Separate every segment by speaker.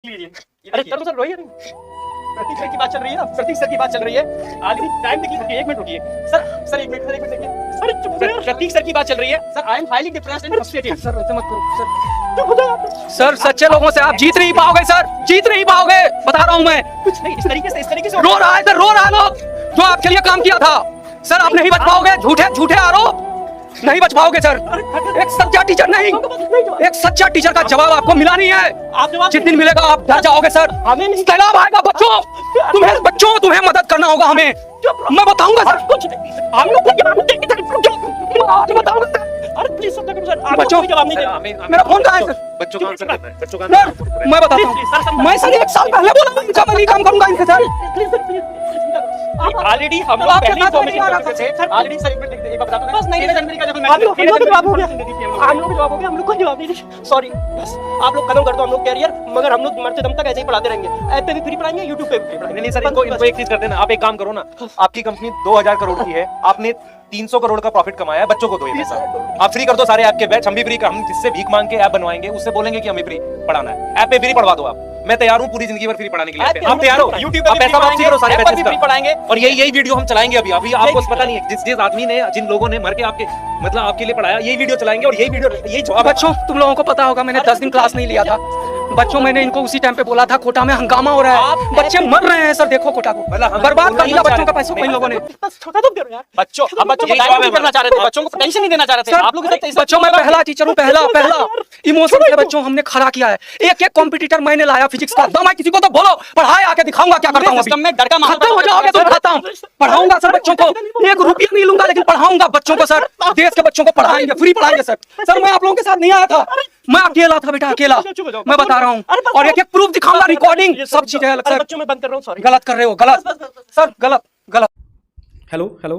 Speaker 1: अरे sir sir रोइए नहीं। प्रतीक sir की बात चल रही है ना, प्रतीक सर की बात चल रही है। ऑलरेडी टाइम देखिए, रुकिए 1 मिनट रुकिए sir. Sir 1 minute, sir 1 minute देखिए सर। चुप रहिए, प्रतीक सर की बात चल रही है sir. I am highly depressed and frustrated. Sir ऐसे मत करो सर। चुप हो जाओ सर। सच्चे लोगों से आप जीत नहीं पाओगे सर, जीत नहीं पाओगे, बता रहा हूं मैं। कुछ नहीं, इस तरीके से रो रहा है सर, रो रहा है लोग जो आपके लिए काम किया था सर। आप नहीं बच पाओगे, झूठे आरोप नहीं बच पाओगे सर। एक सच्चा टीचर नहीं, एक सच्चा टीचर का जवाब आपको मिला नहीं है। जिस दिन मिलेगा आप डर जाओगे सर। हमें सैलाब आएगा बच्चों, तुम्हें मदद करना होगा हमें। मैं बताऊंगा सर। कुछ हम लोग बच्चों जवाब नहीं देंगे। मेरा फोन कहाँ है सर?
Speaker 2: बच्चों का आंसर करना है, बच्चों का
Speaker 1: सर मैं बताता हूँ। मैं सर 1 साल पहले बोला इनका मैं नहीं काम करूंगा इनसे सर। ऑलरेडी हम लोग पहले ही 2 मीटिंग कर चुके थे। ऑलरेडी सर 1 मिनट एक बार बता दो। बस नहीं जनवरी का जब हम लोग जवाब हो गया, हम लोग जवाब हो गया, हम लोग को जवाब नहीं। सॉरी बस आप लोग खत्म कर दो हम लोग कैरियर, मगर हम लोग मरते दम तक ऐसे ही पढ़ाते रहेंगे। ऐप पे भी फ्री पढ़ाएंगे, यूट्यूब पे भी फ्री पढ़ाएंगे।
Speaker 2: नहीं सर, इनको एक चीज कर देना। आप एक काम करो ना, आपकी कंपनी 2000 करोड़ की है, आपने 300 करोड़ का प्रॉफिट कमाया है, बच्चों को दो ये पैसा। आप फ्री कर दो सारे ऐप के बैच, हम भी फ्री, हम जिससे भीख मांग के ऐप बनवाएंगे, उससे बोलेंगे कि हमें फ्री पढ़ाना है। ऐप पे फ्री पढ़वा दो आप। मैं तैयार हूँ पूरी जिंदगी भर फ्री पढ़ाने के लिए। आप तैयार हो?
Speaker 1: यूट्यूब पे
Speaker 2: पैसा वापसी करो सारे
Speaker 1: बैचेस फ्री पढ़ाएंगे।
Speaker 2: और यही वीडियो हम चलाएंगे अभी आपको पता नहीं है, जिस आदमी ने, जिन लोगों ने मर के आपके मतलब आपके लिए पढ़ाया, यही वीडियो चलाएंगे और यही जवाब।
Speaker 1: बच्चों तुम लोगों को पता होगा मैंने 10 दिन क्लास नहीं लिया था। बच्चों मैंने इनको उसी टाइम पे बोला था कोटा में हंगामा हो रहा है, बच्चे मर रहे हैं सर। देखो कोटा को बर्बाद कर दिया बच्चों का पैसा इन लोगों ने। छोटा तुम करो यार बच्चों, हम बच्चों को गाइड नहीं करना चाह रहे थे, बच्चों को टेंशन नहीं देना चाह रहे थे आप लोग। बच्चों मैं पहला टीचर हूं, पहला इमोशन के बच्चों हमने खड़ा किया है। एक कॉम्पिटिटर मैंने लाया फिजिक्स का। मैं किसी को तो बोलो पढ़ाए आके दिखाऊंगा क्या करता हूं। सिस्टम में डर का माहौल खत्म हो जाओगे तुम। खाता हूं, पढ़ाऊंगा सर बच्चों को। 1 रुपया नहीं लूंगा लेकिन पढ़ाऊंगा बच्चों को सर। देश के बच्चों को पढ़ाएंगे, फ्री पढ़ाएंगे सर। सर मैं आप लोगों के साथ नहीं आया था, मैं अकेला था बेटा, अकेला। मैं बता रहा हूँ और एक प्रूफ दिखाऊंगा, रिकॉर्डिंग सब चीजें अलग सर। बच्चों में बंद कर रहा हूँ, सॉरी। गलत कर रहे हो, गलत सर, गलत।
Speaker 3: हेलो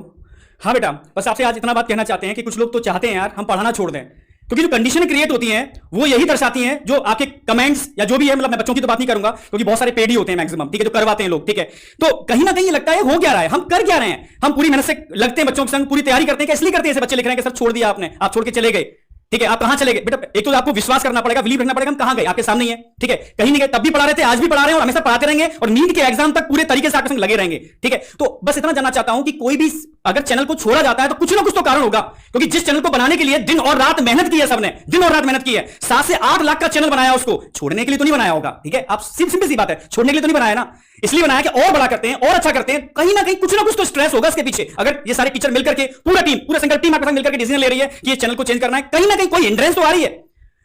Speaker 3: हाँ बेटा, बस आपसे आज इतना बात कहना चाहते हैं कि कुछ लोग तो चाहते हैं यार हम पढ़ाना छोड़ दें, क्योंकि जो कंडीशन क्रिएट होती हैं वो यही दर्शाती हैं जो आपके कमेंट्स या जो भी है। मतलब मैं बच्चों की तो बात नहीं करूंगा क्योंकि बहुत सारे पेड ही होते हैं मैक्सिमम, ठीक है, जो करवाते हैं लोग, ठीक है। तो कहीं ना कहीं ये लगता है हो क्या रहा है, हम कर क्या रहे हैं। हम पूरी मेहनत से लगते हैं बच्चों के संग, पूरी तैयारी करते हैं, इसलिए करते हैं। ऐसे बच्चे लिख रहे हैं कि सर छोड़ दिया आपने, आप छोड़ के चले गए, ठीक है। आप कहां चले गए बेटा? एक तो आपको विश्वास करना पड़ेगा, बिलीव रखना पड़ेगा हम कहां गए, आपके सामने ही है, ठीक है। कहीं नहीं गए, तब भी पढ़ा रहे थे, आज भी पढ़ा रहे हैं और हमेशा पढ़ाते रहेंगे और नीट के एग्जाम तक पूरे तरीके से आपके संग लगे रहेंगे, ठीक है। तो बस इतना जानना चाहता हूं कि कोई भी अगर चैनल को छोड़ा जाता है तो कुछ ना कुछ तो कारण होगा, क्योंकि जिस चैनल को बनाने के लिए दिन और रात मेहनत की है सबने, दिन और रात मेहनत की है, 7 से 8 लाख का चैनल बनाया, उसको छोड़ने के लिए तो नहीं बनाया होगा, ठीक है। आप सिंपल सी बात है, छोड़ने के लिए तो नहीं बनाया ना, इसलिए बनाया कि और बड़ा करते हैं और अच्छा करते हैं। कहीं ना कहीं कुछ ना कुछ तो स्ट्रेस होगा इसके पीछे। अगर ये सारे टीचर मिलकर के पूरा सिंगल टीम आपके साथ मिलकर के डिसीजन ले रही है कि ये चैनल को चेंज करना है, कहीं ना कहीं कोई हिंड्रेंस तो आ रही है।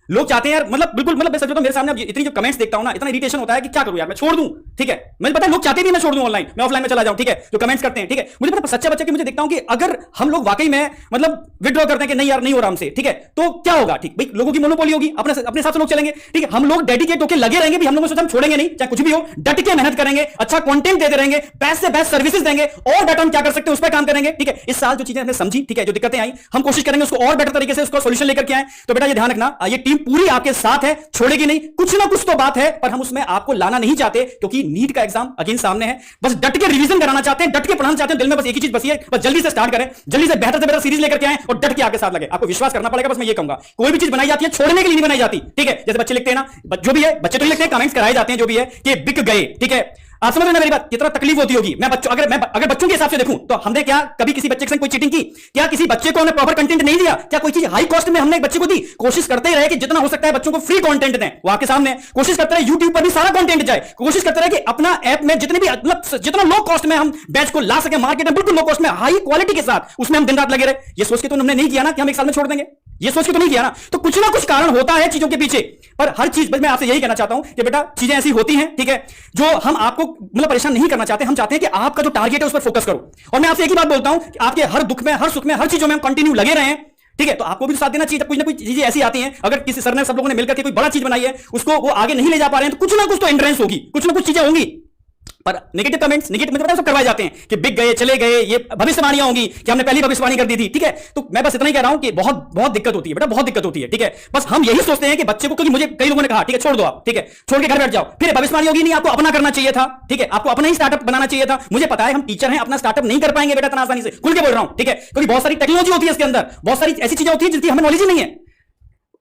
Speaker 3: लोग चाहते हैं यार, मतलब बिल्कुल, मतलब मैं सच बताऊं, मेरे सामने अब इतनी जो कमेंट्स देखता हूं ना, इतना इरिटेशन होता है कि क्या करूं यार, मैं छोड़ दूं, ठीक है। मुझे पता है लोग चाहते भी मैं छोड़ दूं ऑनलाइन, मैं ऑफलाइन में चला जाऊं, ठीक है, जो कमेंट्स करते हैं, ठीक है। मुझे पता सच्चा बच्चा कि मुझे देखता हूं कि अगर हम लोग वाकई में मतलब विड्रॉ करते हैं कि नहीं यार नहीं हो रहा हमसे, ठीक है, तो क्या होगा, ठीक भाई, लोगों की मोनोपोली होगी, अपने हिसाब से लोग चलेंगे, ठीक है। हम लोग डेडिकेट होकर लगे रहेंगे भी, हम लोगों से हम छोड़ेंगे नहीं, चाहे कुछ भी हो, डट के मेहनत करेंगे, अच्छा कंटेंट देते रहेंगे, बेस्ट से बेस्ट सर्विसेज देंगे और बेटर हम क्या कर सकते हैं उस पर काम करेंगे, ठीक है। इस साल जो चीजें हमने समझी, ठीक है, जो दिक्कतें आई, हम कोशिश करेंगे उसको और बेटर तरीके से उसको सॉल्यूशन लेकर के आए। तो बेटा ये ध्यान रखना, ये टीम पूरी आपके साथ है, छोड़ेगी नहीं। कुछ ना कुछ तो बात है, पर हम उसमें आपको लाना नहीं चाहते, क्योंकि नीट का एग्जाम अगेन सामने है। बस डट के रिवीजन कराना चाहते हैं, डट के पढ़ाना चाहते हैं, दिल में बस एक ही चीज बसी है, बस जल्दी से स्टार्ट करें, जल्दी से बेहतर सीरीज लेकर के आए और डट के आपके साथ लगे। आपको विश्वास करना पड़ेगा, बस मैं ये कहूंगा, कोई भी चीज बनाई जाती है छोड़ने के लिए नहीं बनाई जाती, ठीक है। जैसे बच्चे लिखते हैं ना, जो भी है बच्चे तो लिखते हैं, कमेंट्स कराए जाते हैं जो भी है कि बिक गए, ठीक है। आप समझ रहे हैं मेरी बात, कितना तकलीफ होती होगी। मैं बच्चों के हिसाब से देखूं तो हमने क्या कभी किसी बच्चे के संग कोई चीटिंग की? क्या किसी बच्चे को हमने प्रॉपर कंटेंट नहीं दिया? क्या कोई चीज हाई कॉस्ट में हमने एक बच्चे को दी? कोशिश करते ही रहे कि जितना हो सकता है बच्चों को फ्री कंटेंट दें, वो आपके सामने। कोशिश करते रहे यूट्यूब पर भी सारा कंटेंट जाए, कोशिश करते रहे कि अपना ऐप में जितने भी मतलब जितना लो कॉस्ट में हम बैच को ला सके मार्केट में, बिल्कुल लो कॉस्ट में हाई क्वालिटी के साथ, उसमें हम दिन रात लगे रहे। ये सोच के तो हमने नहीं किया ना कि हम 1 साल में छोड़ देंगे, ये सोच के तो नहीं किया ना। तो कुछ ना कुछ कारण होता है चीजों के पीछे, पर हर चीज मैं आपसे यही कहना चाहता हूं कि बेटा चीजें ऐसी होती हैं, ठीक है, जो हम आपको मतलब परेशान नहीं करना चाहते। हम चाहते हैं कि आपका जो टारगेट है उस पर फोकस करो। और मैं आपसे एक ही बात बोलता हूं कि आपके हर दुख में, हर सुख में, हर चीजों में हम कंटिन्यू लगे रहे हैं, ठीक है। तो आपको भी साथ देना चाहिए। कुछ ना कुछ चीजें ऐसी आती हैं, अगर किसी सर ने, सब लोगों ने मिलकर के कोई बड़ा चीज बनाई है, उसको वो आगे नहीं ले जा पा रहे हैं, तो कुछ ना कुछ तो हिंड्रेंस होगी, कुछ ना कुछ चीजें होंगी। पर नेगेटिव कमेंट्स, नेगेटिव मतलब सब करवाए जाते हैं कि बिक गए, चले गए, ये भविष्यवाणियां होंगी कि हमने पहली भविष्यवाणी कर दी थी, ठीक है। तो मैं बस इतना ही कह रहा हूं कि बहुत दिक्कत होती है बेटा, बहुत दिक्कत होती है, ठीक है। बस हम यही सोचते हैं कि बच्चे को, क्योंकि मुझे कई लोगों ने कहा ठीक है छोड़ दो आप, ठीक है, छोड़ के घर बैठ जाओ, फिर भविष्यवाणी होगी नहीं, आपको अपना करना चाहिए था, ठीक है, आपको अपना ही स्टार्टअप बनाना चाहिए था। मुझे पता है हम टीचर हैं, अपना स्टार्टअप नहीं कर पाएंगे बेटा इतना आसानी से, खुल के बोल रहा हूं, ठीक है, क्योंकि बहुत सारी टेक्नोलॉजी होती है इसके अंदर, बहुत सारी ऐसी चीजें होती है जिनकी हमें नॉलेज ही नहीं है।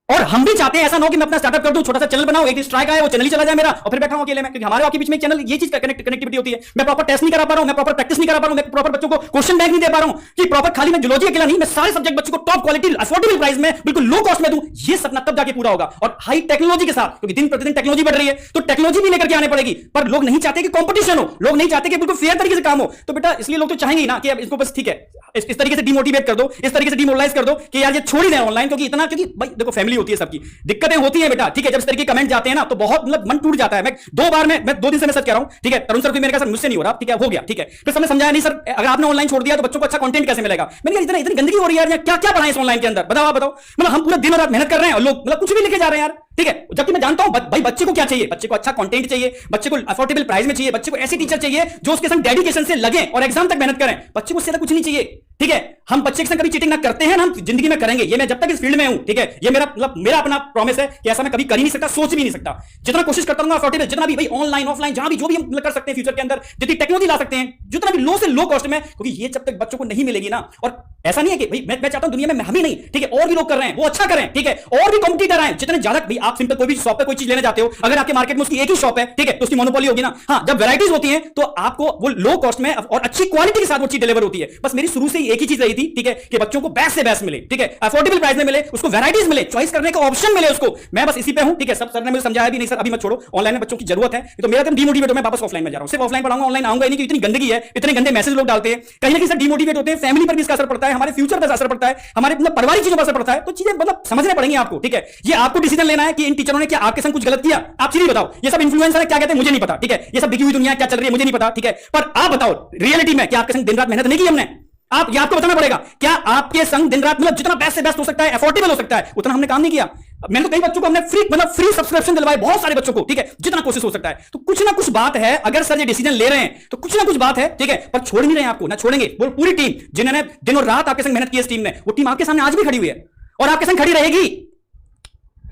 Speaker 3: और हम भी चाहते हैं ऐसा ना हो कि मैं अपना स्टार्टअप कर दूं, छोटा सा चैनल बनाऊं, एक स्ट्राइक आए वो चैनल ही चला जाए मेरा और फिर बैठा हूं अकेले में, क्योंकि हमारे आपके बीच में एक चैनल ये चीज कनेक्टिविटी होती है। मैं प्रॉपर टेस्ट नहीं करा पा रहा हूं, मैं प्रॉपर प्रैक्टिस नहीं करा पा रहा हूं, मैं प्रॉपर बच्चों को क्वेश्चन बैंक नहीं दे पा रहा हूं कि प्रॉपर खाली मैं जूलॉजी अकेला नहीं, मैं सारे सब्जेक्ट बच्चों को टॉप क्वालिटी अफोर्डेबल प्राइस में बिल्कुल लो कॉस्ट में दूं। ये सपना तब जाके पूरा होगा और हाई टेक्नोलॉजी के साथ, क्योंकि दिन प्रतिदिन टेक्नोलॉजी बढ़ रही है तो टेक्नोलॉजी भी लेकर के आने पड़ेगी। पर लोग नहीं चाहते कि कंपटीशन हो, लोग नहीं चाहते कि बिल्कुल फेयर तरीके से काम हो। तो बेटा इसलिए लोग तो चाहेंगे ही ना कि अब इसको बस ठीक है इस तरीके से डिमोटिवेट कर दो, इस तरीके से डिमोरलाइज कर दो कि यार ये छोड़ ही दें ऑनलाइन, क्योंकि भाई देखो फैमिली होती है, सबकी दिक्कतें होती है बेटा, ठीक है। जब इस तरह के कमेंट जाते हैं ना तो बहुत मतलब मन टूट जाता है। मैं 2 दिन से मैं सच कह रहा हूं, ठीक है। तरुण सर भी मैंने कहा सर मुझसे नहीं हो रहा, ठीक है हो गया, ठीक है। फिर सबने समझाया नहीं सर अगर आपने ऑनलाइन छोड़ दिया तो बच्चों को अच्छा कंटेंट कैसे मिलेगा। मैंने कहा इतनी गंदगी हो रही है यार, क्या क्या पढ़ाएं इस ऑनलाइन के अंदर, बताओ आप बताओ। मतलब हम पूरा दिन और रात मेहनत कर रहे हैं और लोग मतलब कुछ भी लिखे जा रहे हैं यार, ठीक है। जबकि मैं जानता हूं भाई बच्चे को क्या चाहिए, बच्चे को अच्छा कंटेंट चाहिए, बच्चे को अफोर्डेबल प्राइस में चाहिए, बच्चे को ऐसी टीचर चाहिए जो उसके संग डेडिकेशन से लगे और एग्जाम तक मेहनत करें। बच्चे को ज्यादा कुछ नहीं चाहिए, ठीक है। हम बच्चे के संग कभी चीटिंग ना करते हैं ना, हम जिंदगी में करेंगे, ये मैं जब तक इस फील्ड में हूं, ठीक है। ये मेरा अपना प्रॉमिस है कि ऐसा मैं कभी कर ही नहीं सकता, सोच भी नहीं सकता। जितना कोशिश करता हूं अफोर्डेबल, जितना भी भाई ऑनलाइन ऑफलाइन जहां भी जो भी हम कर सकते हैं फ्यूचर के अंदर, जितनी टेक्नोलॉजी ला सकते हैं, जितना भी लो से लो कॉस्ट में, क्योंकि ये जब तक बच्चों को नहीं मिलेगी ना। और ऐसा नहीं है कि भाई मैं चाहता हूं दुनिया में हम ही नहीं, ठीक है, और भी लोग कर रहे हैं वो अच्छा करें, ठीक है। और भी कॉम्पिटिटर आए जितने ज्यादा, भाई आप सिंपल कोई भी शॉप पे कोई चीज लेने जाते हो, अगर आपके मार्केट में उसकी एक ही शॉप है, ठीक है, तो उसकी मोनोपोली होगी ना। हाँ, जब वैरायटीज होती हैं तो आपको वो लो कॉस्ट में और अच्छी क्वालिटी के साथ वो चीज डिलीवर होती है। बस मेरी शुरू से ही एक ही चीज रही थी, ठीक है, कि बच्चों को बेस्ट से बेस्ट मिले, ठीक है, अफोर्डेबल प्राइस में मिले, उसको वैरायटीज मिले, चॉइस करने का ऑप्शन मिले उसको। मैं बस इसी पे हूं, ठीक है। सब सर ने मुझे समझाया भी नहीं सर अभी मत छोड़ो, ऑनलाइन में बच्चों की जरूरत है, तो मेरा एकदम डिमोटिवेट हो, मैं वापस ऑफलाइन में जा रहा हूं, सिर्फ ऑफलाइन पढ़ाऊंगा, ऑनलाइन आऊंगा नहीं, क्योंकि इतनी गंदगी है, इतने गंदे मैसेज लोग डालते हैं, कहीं ना कहीं सर डिमोटिवेट होते हैं, फैमिली पर भी इसका असर पड़ता है, हमारे फ्यूचर पर असर पड़ता है, हमारे मतलब पारिवारिक चीजों पर असर पड़ता है। तो चीजें मतलब समझने पड़ेंगी आपको, ठीक है। ये आपको डिसीजन लेना है कि इन टीचरों ने क्या आपके संग कुछ गलत किया, आप सीधे बताओ। ये सब इन्फ्लुएंसर है क्या कहते हैं मुझे नहीं पता, ठीक है। ये सब बिकी हुई दुनिया क्या चल रही है मुझे नहीं पता, ठीक है। पर आप बताओ रियलिटी में क्या आपके संग दिन रात मेहनत नहीं की हमने, ये आपको बताना पड़ेगा। क्या आपके संग दिन रात मतलब जितना बेस्ट से बेस्ट हो सकता है, अफोर्डेबल हो सकता है, उतना हमने काम नहीं किया। मैंने तो कई बच्चों को हमने फ्री सब्सक्रिप्शन दिलवाए, बहुत सारे बच्चों को, ठीक है, जितना कोशिश हो सकता है। तो कुछ ना कुछ बात है, अगर सर ये डिसीजन ले रहे हैं तो कुछ ना कुछ बात है, ठीक है। पर छोड़ नहीं रहे हैं आपको, ना छोड़ेंगे। वो पूरी टीम जिन्होंने दिन और रात आपके संग मेहनत की, इस टीम ने, वो टीम आपके सामने आज भी खड़ी हुई है और आपके संग खड़ी रहेगी।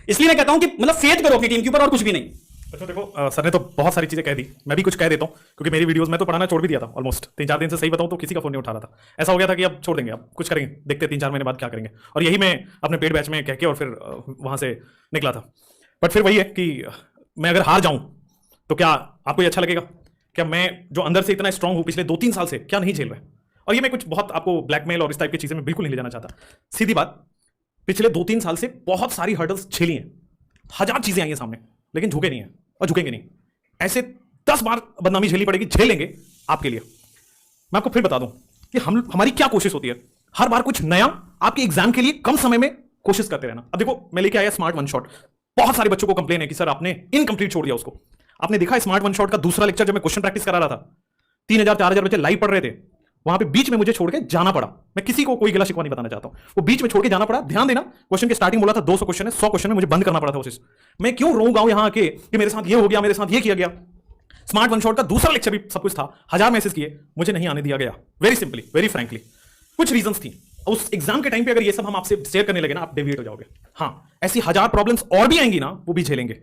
Speaker 3: इसलिए मैं कहता हूं कि मतलब फेथ करो अपनी टीम के ऊपर और कुछ भी नहीं।
Speaker 4: अच्छा देखो सर ने तो बहुत सारी चीजें कह दी, मैं भी कुछ कह देता हूँ, क्योंकि मेरी वीडियोस में तो पढ़ाना छोड़ भी दिया था ऑलमोस्ट 3-4 दिन से। सही बताऊँ तो किसी का फोन नहीं उठा रहा था, ऐसा हो गया था कि अब छोड़ देंगे, अब कुछ करेंगे, देखते 3-4 महीने बाद क्या करेंगे। और यही मैं अपने पेड बैच में कह के और फिर वहां से निकला था। बट फिर वही है कि मैं अगर हार जाऊं तो क्या आपको ये अच्छा लगेगा? क्या मैं जो अंदर से इतना स्ट्रांग हूं पिछले 2-3 साल से, क्या नहीं झेल रहा है? और ये मैं कुछ बहुत आपको ब्लैकमेल और इस टाइप की चीजें मैं बिल्कुल नहीं ले जाना चाहता। सीधी बात, पिछले 2-3 साल से बहुत सारी हर्डल्स झेली हैं, 1000 चीजें आई हैं सामने, लेकिन झुके नहीं है और झुकेंगे नहीं। ऐसे 10 बार बदनामी झेलनी पड़ेगी, झेल लेंगे आपके लिए। मैं आपको फिर बता दूं कि हमारी क्या कोशिश होती है, हर बार कुछ नया आपके एग्जाम के लिए कम समय में कोशिश करते रहना। अब देखो मैं लेके आया स्मार्ट वन शॉट, बहुत सारे बच्चों को कंप्लेन है कि सर आपने इनकंप्लीट छोड़ दिया उसको। आपने देखा स्मार्ट वन शॉट का दूसरा लेक्चर जब मैं क्वेश्चन प्रैक्टिस करा रहा था, 3000-4000 बच्चे लाइव पढ़ रहे थे, वहां पे बीच में मुझे छोड़ के जाना पड़ा। मैं किसी को कोई गिला शिकवा नहीं बताना चाहता हूं, वो बीच में छोड़ के जाना पड़ा। ध्यान देना, क्वेश्चन के स्टार्टिंग बोला था 200 क्वेश्चन है, 100 क्वेश्चन में मुझे बंद करना पड़ा था कोशिश। मैं क्यों रोऊंगा यहां आके कि मेरे साथ ये हो गया, मेरे साथ ये किया गया। स्मार्ट वन शॉट का दूसरा लेक्चर भी सब कुछ था, 1000 मैसेज किए, मुझे नहीं आने दिया गया। वेरी सिंपली, वेरी फ्रैंकली, कुछ रीजंस थी। उस एग्जाम के टाइम पे अगर ये सब हम आपसे शेयर करने लगे ना, आप डेविएट हो जाओगे। हाँ, ऐसी 1000 प्रॉब्लम्स और भी आएंगी ना, वो भी झेलेंगे।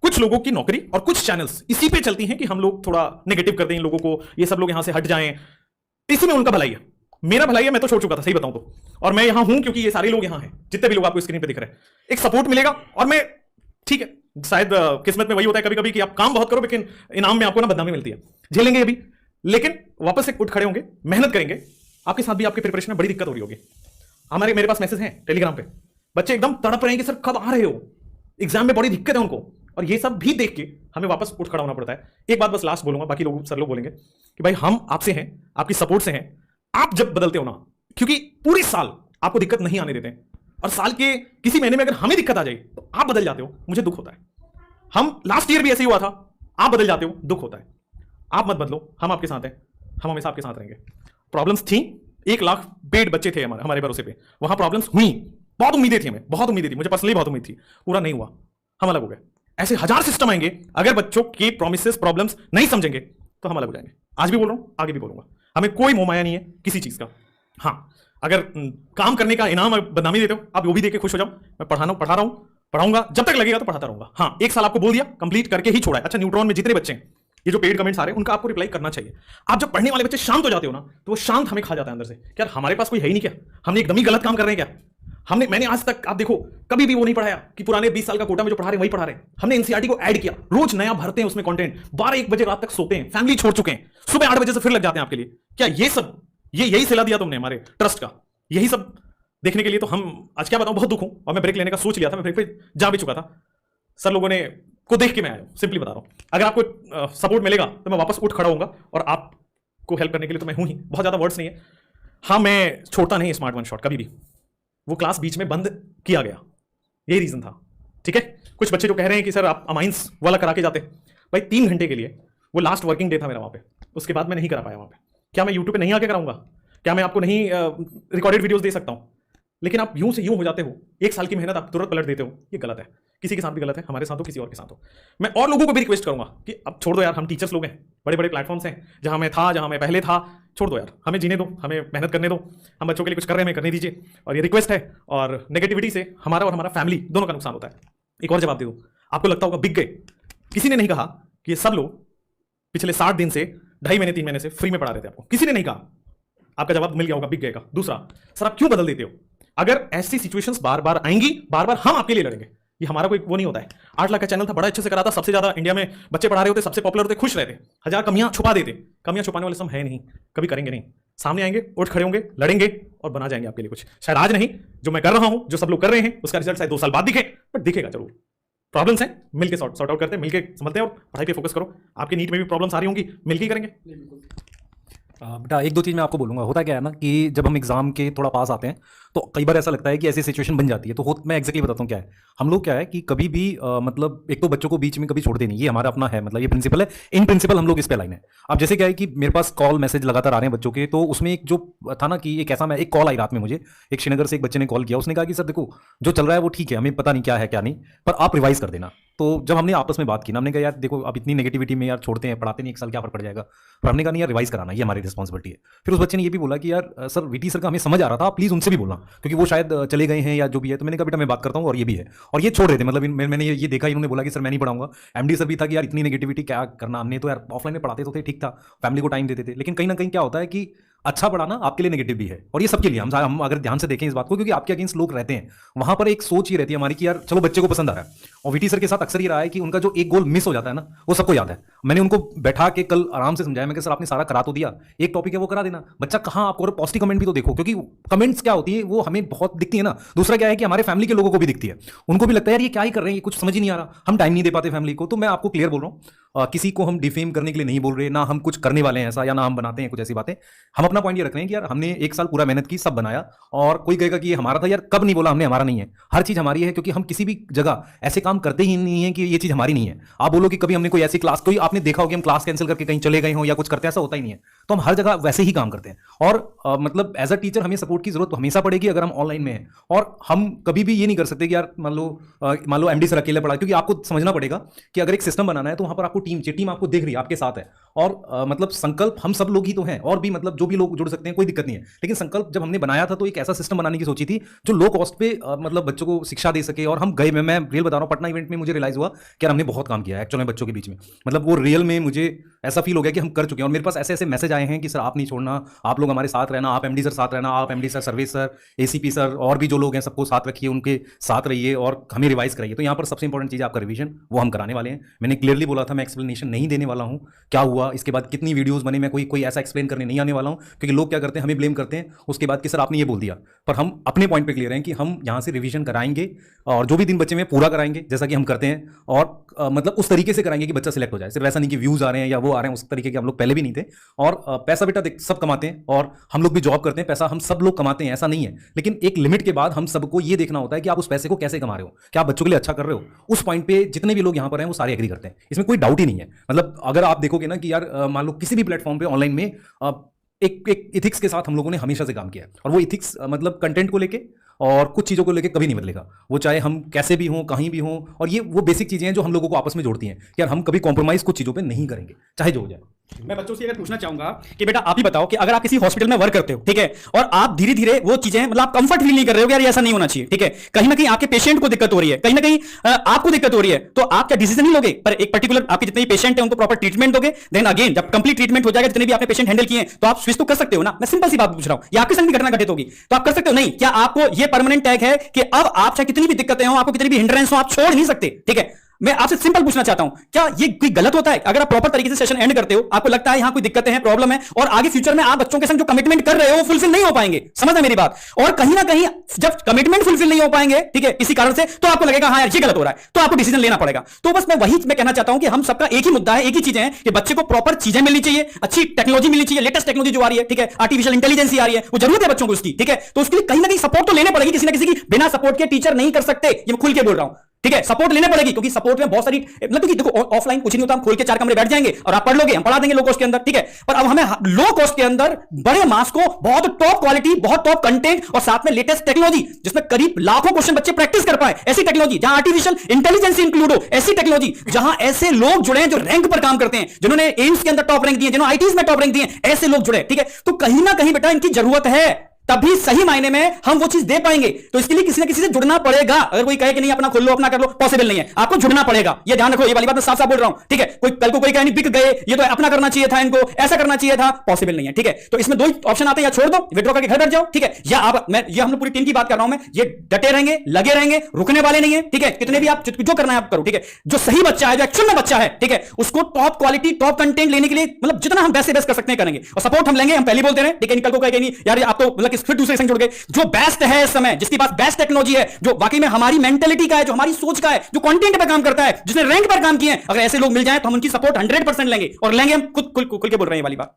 Speaker 4: कुछ लोगों की नौकरी और कुछ चैनल्स इसी पे चलती हैं कि हम लोग थोड़ा नेगेटिव कर दें इन लोगों को, ये सब लोग यहां से हट जाएं, इसी में उनका भलाई है। मेरा भलाई है, मैं तो छोड़ चुका था सही बताऊं तो, और मैं यहां हूं क्योंकि ये सारे लोग यहां हैं, जितने भी लोग आपको स्क्रीन पे दिख रहे हैं। एक सपोर्ट मिलेगा और मैं ठीक है, शायद किस्मत में वही होता है कभी कभी कि आप काम बहुत करो लेकिन इनाम में आपको ना बदनामी मिलती है। झेलेंगे अभी, लेकिन वापस से उठ खड़े होंगे, मेहनत करेंगे। आपके साथ भी आपके प्रिपरेशन में बड़ी दिक्कत हो रही होगी। मेरे पास मैसेज हैं टेलीग्राम पे, बच्चे एकदम तड़प रहे हैं कि सर कब आ रहे हो, एग्जाम में बड़ी दिक्कत है उनको। और ये सब भी देख के हमें वापस उठ खड़ा होना पड़ता है। एक बात बस लास्ट बोलूंगा, बाकी लोग सर लोग बोलेंगे कि भाई हम आपसे हैं, आपकी सपोर्ट से हैं। आप जब बदलते हो ना, क्योंकि पूरे साल आपको दिक्कत नहीं आने देते, और साल के किसी महीने में अगर हमें दिक्कत आ जाए तो आप बदल जाते हो, मुझे दुख होता है। हम लास्ट ईयर भी ऐसे ही हुआ था, आप बदल जाते हो, दुख होता है। आप मत बदलो, हम आपके साथ हैं, हम हमेशा आपके साथ रहेंगे। प्रॉब्लम्स थी, 1 लाख पेड बच्चे थे हमारे भरोसे पे, वहां प्रॉब्लम्स हुई, बहुत उम्मीदें थी, हमें बहुत उम्मीदें थी, मुझे पर्सनली बहुत उम्मीद थी, पूरा नहीं हुआ, हम अलग हो गए। ऐसे 1000 सिस्टम आएंगे, अगर बच्चों के प्रॉमिसेस प्रॉब्लम्स नहीं समझेंगे तो हम अलग हो जाएंगे। आज भी बोल रहा हूं, आगे भी बोलूंगा, हमें कोई मोह माया नहीं है किसी चीज का। हाँ, अगर काम करने का इनाम बदनामी देते हो, आप वो भी देके खुश हो जाओ। मैं पढ़ा रहा हूं, पढ़ाऊंगा, जब तक लगेगा तो पढ़ाता रहूंगा। हाँ, 1 साल आपको बोल दिया, कंप्लीट करके ही छोड़ा है। अच्छा, न्यूट्रॉन में जितने बच्चे हैं, ये जो पेड कमेंट्स आ रहे हैं, उनका आपको रिप्लाई करना चाहिए। आप जब पढ़ने वाले बच्चे शांत हो जाते हो ना, तो वो शांत हमें खा जाता है अंदर से, क्या हमारे पास कोई है ही नहीं क्या, हमने एकदम ही गलत काम कर रहे हैं क्या। मैंने आज तक आप देखो कभी भी वो नहीं पढ़ाया कि पुराने 20 साल का कोटा में जो पढ़ा रहे वही पढ़ा रहे। हमने एनसीईआरटी को ऐड किया, रोज नया भरते हैं उसमें कंटेंट, 12-1 बजे रात तक सोते हैं, फैमिली छोड़ चुके हैं, सुबह 8 बजे से फिर लग जाते हैं आपके लिए। क्या ये सब यही सिला दिया तुमने हमारे ट्रस्ट का? यही सब देखने के लिए तो हम आज क्या बताऊं, बहुत दुख हूं। और मैं ब्रेक लेने का सोच लिया था, मैं ब्रेक पे जा भी चुका था। सर लोगों ने को देख के मैं आया हूं, सिंपली बता रहा हूं। अगर आपको सपोर्ट मिलेगा तो मैं वापस उठ खड़ा होऊंगा, और आपको हेल्प करने के लिए तो मैं हूं ही। बहुत ज्यादा वर्ड्स नहीं है। हाँ, मैं छोड़ता नहीं स्मार्ट वन शॉट कभी भी। वो क्लास बीच में बंद किया गया, यही रीजन था। ठीक है, कुछ बच्चे जो कह रहे हैं कि सर आप अमाइंस वाला करा के जाते, भाई 3 घंटे के लिए, वो लास्ट वर्किंग डे था मेरा वहां पे, उसके बाद मैं नहीं करा पाया वहां पे। क्या मैं यूट्यूब पे नहीं आके कराऊंगा? क्या मैं आपको नहीं रिकॉर्डेड वीडियोस दे सकता हूं? लेकिन आप यूं से यूं हो जाते हो, 1 साल की मेहनत आप तुरंत पलट देते हो, ये गलत है। किसी के साथ भी गलत है, हमारे साथ हो, किसी और के साथ हो। मैं और लोगों को भी रिक्वेस्ट करूंगा कि अब छोड़ दो यार, हम टीचर्स लोग हैं, बड़े बड़े प्लेटफॉर्म्स हैं, जहां मैं था, जहां मैं पहले था, छोड़ दो यार, हमें जीने दो, हमें मेहनत करने दो, हम बच्चों के लिए कुछ कर रहे हैं, हमें करने दीजिए। और ये रिक्वेस्ट है, और नेगेटिविटी से हमारा और हमारा फैमिली दोनों का नुकसान होता है। एक और जवाब दे दूं, आपको लगता होगा बिक गए, किसी ने नहीं कहा कि ये सब लोग पिछले 60 दिन से 2.5 महीने 3 महीने से फ्री में पढ़ा रहे थे आपको, किसी ने नहीं कहा। आपका जवाब मिल गया होगा बिक गए का। दूसरा, सर आप क्यों बदल देते हो? अगर ऐसी सिचुएशंस बार बार आएंगी, बार बार हम आपके लिए लड़ेंगे। ये हमारा कोई वो नहीं होता है। 8 लाख का चैनल था, बड़ा अच्छे से करा था, सबसे ज्यादा इंडिया में बच्चे पढ़ा रहे होते, सबसे पॉपुलर होते, खुश रहते, 1000 कमियां छुपा देते। कमियां छुपाने वाले सब है नहीं, कभी करेंगे नहीं। सामने आएंगे, उठ खड़े होंगे, लड़ेंगे और बना जाएंगे आपके लिए कुछ। शायद आज नहीं, जो मैं कर रहा हूं, जो सब लोग कर रहे हैं, उसका रिजल्ट शायद 2 साल बाद दिखे, बट दिखेगा जरूर। प्रॉब्लम्स हैं, मिलकर सॉर्ट आउट करते हैं, मिलकर समझते हैं और पढ़ाई पे फोकस करो। आपके नीट में भी प्रॉब्लम्स आ रही होंगी, मिलकर ही करेंगे।
Speaker 5: बेटा 1-2 चीज़ मैं आपको बोलूँगा। होता क्या है ना कि जब हम एग्जाम के थोड़ा पास आते हैं तो कई बार ऐसा लगता है कि ऐसी सिचुएशन बन जाती है। तो मैं एग्जैक्टली बताता हूँ क्या है। हम लोग क्या है कि कभी भी मतलब एक तो बच्चों को बीच में कभी छोड़ते नहीं, ये हमारा अपना है, मतलब ये प्रिंसिपल है। इन प्रिंसिपल हम लोग इस पे लाइन है। अब जैसे क्या है कि मेरे पास कॉल मैसेज लगातार आ रहे हैं बच्चों के, तो उसमें एक जो था ना कि एक ऐसा, मैं एक कॉल आई रात में मुझे, एक श्रीनगर से एक बच्चे ने कॉल किया। उसने कहा कि सर देखो जो चल रहा है वो ठीक है, हमें पता नहीं क्या है क्या नहीं, पर आप रिवाइज कर देना। तो जब हमने आपस में बात की ना, हमने कहा यार देखो अब इतनी नेगेटिविटी में यार छोड़ते हैं, पढ़ाते नहीं, 1 साल क्या फर्क पड़ जाएगा। पर हमने कहा नहीं यार रिवाइज कराना, ये हमारी रिस्पॉन्सिबिलिटी है। फिर उस बच्चे ने ये भी बोला कि यार सर वीटी सर का हमें समझ आ रहा था, आप प्लीज उनसे भी बोलना, क्योंकि वो शायद चले गए हैं या जो भी है। तो मैंने कहा बेटा मैं बात करता हूँ, और ये भी है। और ये छोड़ रहे थे, मतलब मैंने ये देखा, इन्होंने बोला कि सर मैं नहीं पढ़ाऊंगा। एमडी सर भी था कि यार इतनी नेगेटिविटी क्या करना, हमने तो यार ऑफलाइन में पढ़ाते तो थे, ठीक था, फैमिली को टाइम देते थे। लेकिन कहीं ना कहीं क्या होता है कि अच्छा पढ़ाना आपके लिए नेगेटिव भी है, और ये सबके लिए। हम अगर ध्यान से देखें इस बात को, क्योंकि आपके अगेंस्ट लोग रहते हैं, वहां पर एक सोच ये रहती है हमारी कि यार चलो बच्चे को पसंद आ रहा है। और वीटी सर के साथ अक्सर ये रहा है कि उनका जो एक गोल मिस हो जाता है ना, वो सबको याद है। मैंने उनको बैठा के कल आराम से समझाया, मैं कि सर आपने सारा करा तो दिया, एक टॉपिक है वो करा देना। बच्चा कहाँ आपको, और पॉजिटिव कमेंट भी तो देखो, क्योंकि कमेंट्स क्या होती है वो हमें बहुत दिखती है ना। दूसरा क्या है कि हमारे फैमिली के लोगों को भी दिखती है, उनको भी लगता है यार ये क्या ही कर रहे हैं, ये कुछ समझ ही नहीं आ रहा, हम टाइम नहीं दे पाते फैमिली को। तो मैं आपको क्लियर बोल रहा हूँ, किसी को हम डिफेम करने के लिए नहीं बोल रहे, ना हम कुछ करने वाले हैं ऐसा, या ना हम बनाते हैं कुछ ऐसी बातें। हम अपना पॉइंट ये रख रहे हैं कि यार हमने 1 साल पूरा मेहनत की, सब बनाया, और कोई कहेगा कि ये हमारा था, यार कब नहीं बोला हमने हमारा नहीं है। हर चीज हमारी है, क्योंकि हम किसी भी जगह ऐसे काम करते ही नहीं है कि ये चीज हमारी नहीं है। आप बोलो कि कभी हमने कोई ऐसी क्लास, कोई आपने देखा हो कि हम क्लास कैंसिल करके कहीं चले गए हो या कुछ करते, ऐसा होता ही नहीं है। तो हम हर जगह वैसे ही काम करते हैं। और मतलब एज अ टीचर हमें सपोर्ट की जरूरत हमेशा पड़ेगी अगर हम ऑनलाइन में हैं। और हम कभी भी ये नहीं कर सकते कि यार मान लो एमडी सर अकेले पढ़ा, क्योंकि आपको समझना पड़ेगा कि अगर एक सिस्टम बनाना है तो वहां पर आपको टीम आपको देख रही है, आपके साथ है। और मतलब संकल्प हम सब लोग ही तो हैं, और भी मतलब जो भी लोग जुड़ सकते हैं, कोई दिक्कत नहीं है। लेकिन संकल्प जब हमने बनाया था तो एक ऐसा सिस्टम बनाने की सोची थी जो लो कॉस्ट पे मतलब बच्चों को शिक्षा दे सके। और हम गए, मैं रियल बता रहा हूँ, पटना इवेंट में मुझे रियलाइज हुआ कि यार हमने बहुत काम किया है एक्चुअल में बच्चों के बीच में। मतलब वो रियल में मुझे ऐसा फील हो गया कि हम कर चुके हैं। और मेरे पास ऐसे ऐसे मैसेज आए हैं कि सर आप नहीं छोड़ना, आप लोग हमारे साथ रहना, आप एमडी सर साथ रहना, आप MD sir, service sir, ACP sir, और भी जो लोग हैं सबको साथ रखिए, उनके साथ रहिए और हमें रिवाइज कराइए। तो यहाँ पर सबसे इंपॉर्टेंट चीज़ आपका रिवीजन, वो हम कराने वाले हैं। मैंने क्लियरली बोला था मैं एक्सप्लेनेशन नहीं देने वाला हूँ क्या हुआ, इसके बाद कितनी वीडियोस बने, मैं कोई ऐसा एक्सप्लेन करने नहीं आने वाला हूँ। क्योंकि लोग क्या करते हैं, हमें ब्लेम करते हैं उसके बाद कि सर आपने ये बोल दिया। पर हम अपने पॉइंट पे क्लियर हैं कि हम यहाँ से रिवीजन कराएंगे, और जो भी दिन बच्चे में पूरा कराएंगे जैसा कि हम करते हैं। और मतलब उस तरीके से कराएंगे कि बच्चा सिलेक्ट हो जाए। सिर्फ ऐसा नहीं कि व्यूज आ रहे हैं या वो आ रहे हैं, उस तरीके के हम लोग पहले भी नहीं थे। और पैसा बेटा सब कमाते हैं, और हम लोग भी जॉब करते हैं, पैसा हम सब लोग कमाते हैं, ऐसा नहीं है। लेकिन एक लिमिट के बाद हम सबको ये देखना होता है कि आप उस पैसे को कैसे कमा रहे हो, क्या आप बच्चों के लिए अच्छा कर रहे हो। उस पॉइंट पे जितने भी लोग यहाँ पर हैं वो सारे एग्री करते हैं, इसमें कोई डाउट ही नहीं है। मतलब अगर आप देखोगे ना कि यार मान लो किसी भी प्लेटफॉर्म पे ऑनलाइन में एक इथिक्स के साथ हम लोगों ने हमेशा से काम किया है। और वो इथिक्स मतलब कंटेंट को लेके और कुछ चीज़ों को लेके कभी नहीं बदलेगा, वो चाहे हम कैसे भी हों, कहीं भी हों। और ये वो बेसिक चीज़ें हैं जो हम लोगों को आपस में जोड़ती हैं कि यार हम कभी कॉम्प्रोमाइज़ कुछ चीज़ों पे नहीं करेंगे, चाहे जो हो जाए।
Speaker 3: मैं बच्चों से अगर पूछना चाहूंगा कि बेटा आप ही बताओ कि अगर आप किसी हॉस्पिटल में वर्क करते हो, ठीक है, और आप धीरे धीरे वो चीजें मतलब आप कंफर्ट फील नहीं कर रहे हो कि यार ऐसा नहीं होना चाहिए, ठीक है, कहीं ना कहीं आपके पेशेंट को दिक्कत हो रही है, कहीं ना कहीं आपको दिक्कत हो रही है, तो आप क्या डिसीजन नहीं लोगे पर एक पर्टिकुलर आपके जितने भी पेशेंट है उनको प्रॉपर ट्रीटमेंट दोगे, देन अगेन जब कंप्लीट ट्रीटमेंट हो जाएगा, जितने भी आपने पेशेंट हैंडल किए तो आप स्विच तो कर सकते हो ना। मैं सिंपल सी बात पूछ रहा हूं, या आपके संग भी घटना घटित होगी तो आप कर सकते हो नहीं? क्या आपको ये परमानेंट टैग है कि अब आप चाहे कितनी भी दिक्कतें हो, आपको कितनी भी हिंड्रेंस हो, आप छोड़ नहीं सकते, ठीक है? मैं आपसे सिंपल पूछना चाहता हूं, क्या ये कोई गलत होता है अगर आप प्रॉपर तरीके से सेशन एंड करते हो, आपको लगता है यहां कोई दिक्कतें हैं, प्रॉब्लम है, और आगे फ्यूचर में आप बच्चों के संग जो कमिटमेंट कर रहे हो वो फुलफिल नहीं हो पाएंगे, समझ है मेरी बात? और कहीं ना कहीं जब कमिटमेंट फुलफिल नहीं हो पाएंगे, ठीक है, इसी कारण से, तो आपको लगेगा हाँ यार ये गलत हो रहा है, तो आपको डिसीजन लेना पड़ेगा। तो बस मैं कहना चाहता हूं कि हम सबका एक ही मुद्दा है, एक ही चीजें हैं कि बच्चे को प्रॉपर चीजें मिलनी चाहिए, अच्छी टेक्नोलॉजी मिलनी चाहिए, लेटेस्ट टेक्नोलॉजी जो आ रही है, ठीक है, आर्टिफिशियल इंटेलिजेंस आ रही है, वो जरूरत है बच्चों को उसकी, ठीक है, तो उसके लिए कहीं ना कहीं सपोर्ट तो लेने पड़ेगी, किसी ना किसी की, बिना सपोर्ट के टीचर नहीं कर सकते, ये मैं खुल के बोल रहा हूं, ठीक है, सपोर्ट लेने पड़ेगी, क्योंकि सपोर्ट में बहुत सारी मतलब कि देखो ऑफलाइन कुछ नहीं होता, हम खोल के 4 कमरे बैठ जाएंगे और आप पढ़ लोगे, हम पढ़ा देंगे लो कॉस्ट के अंदर, ठीक है, पर अब हमें लो कॉस्ट के अंदर बड़े मास को बहुत टॉप क्वालिटी, बहुत टॉप कंटेंट और साथ में लेटेस्ट टेक्नोलॉजी जिसमें करीब लाखों क्वेश्चन बच्चे प्रैक्टिस कर पाए, ऐसी टेक्नोलॉजी जहां आर्टिफिशियल इंटेलिजेंस इंक्लूड हो, ऐसी टेक्नोलॉजी जहां ऐसे लोग जुड़े हैं जो रैंक पर काम करते हैं, जिन्होंने एम्स के अंदर टॉप रैंक दिए, जिन्होंने आईटीज में टॉप रैंक दिए, ऐसे लोग जुड़े, ठीक है, तो कहीं ना कहीं बेटा इनकी जरूरत है, तभी सही मायने में हम वो चीज दे पाएंगे। तो इसके लिए किसी ना किसी से जुड़ना पड़ेगा। अगर कोई कहे कि नहीं अपना खोल लो, अपना कर लो, पॉसिबल नहीं है, आपको जुड़ना पड़ेगा, ये ध्यान रखो, ये वाली बात मैं साफ साफ बोल रहा हूं, ठीक है? कोई कल को कोई कहे नहीं बिक गए, ये तो अपना करना चाहिए था, इनको ऐसा करना चाहिए था, पॉसिबल नहीं है, ठीक है? तो इसमें दो ही ऑप्शन आते हैं, या छोड़ दो, विड्रॉ करके घर बैठ जाओ, ठीक है, या आप, मैं ये हम लोग पूरी टीम की बात कर रहा हूं, मैं ये डटे रहेंगे, लगे रहेंगे, रुकने वाले नहीं है, ठीक है? कितने भी आप जो करना है आप करो, ठीक है? जो सही बच्चा है, जो एक्चुअल में बच्चा है, ठीक है, उसको टॉप क्वालिटी, टॉप कंटेंट लेने के लिए मतलब जितना हम बेस्ट से बेस्ट कर सकते हैं करेंगे, और सपोर्ट हम लेंगे, हम पहले बोलते रहे, ठीक है? कल को कहे नहीं यार आप तो मतलब फिर दूसरे संग जुड़ गए, जो बेस्ट है इस समय, जिसके पास बेस्ट टेक्नोलॉजी है, जो वाकई में हमारी मेंटेलिटी का है, जो हमारी सोच का है, जो कंटेंट पे काम करता है, जिसने रैंक पर काम किए हैं, अगर ऐसे लोग मिल जाएं तो हम उनकी सपोर्ट 100% लेंगे, और लेंगे हम खुल के बोल रहे हैं वाली बात।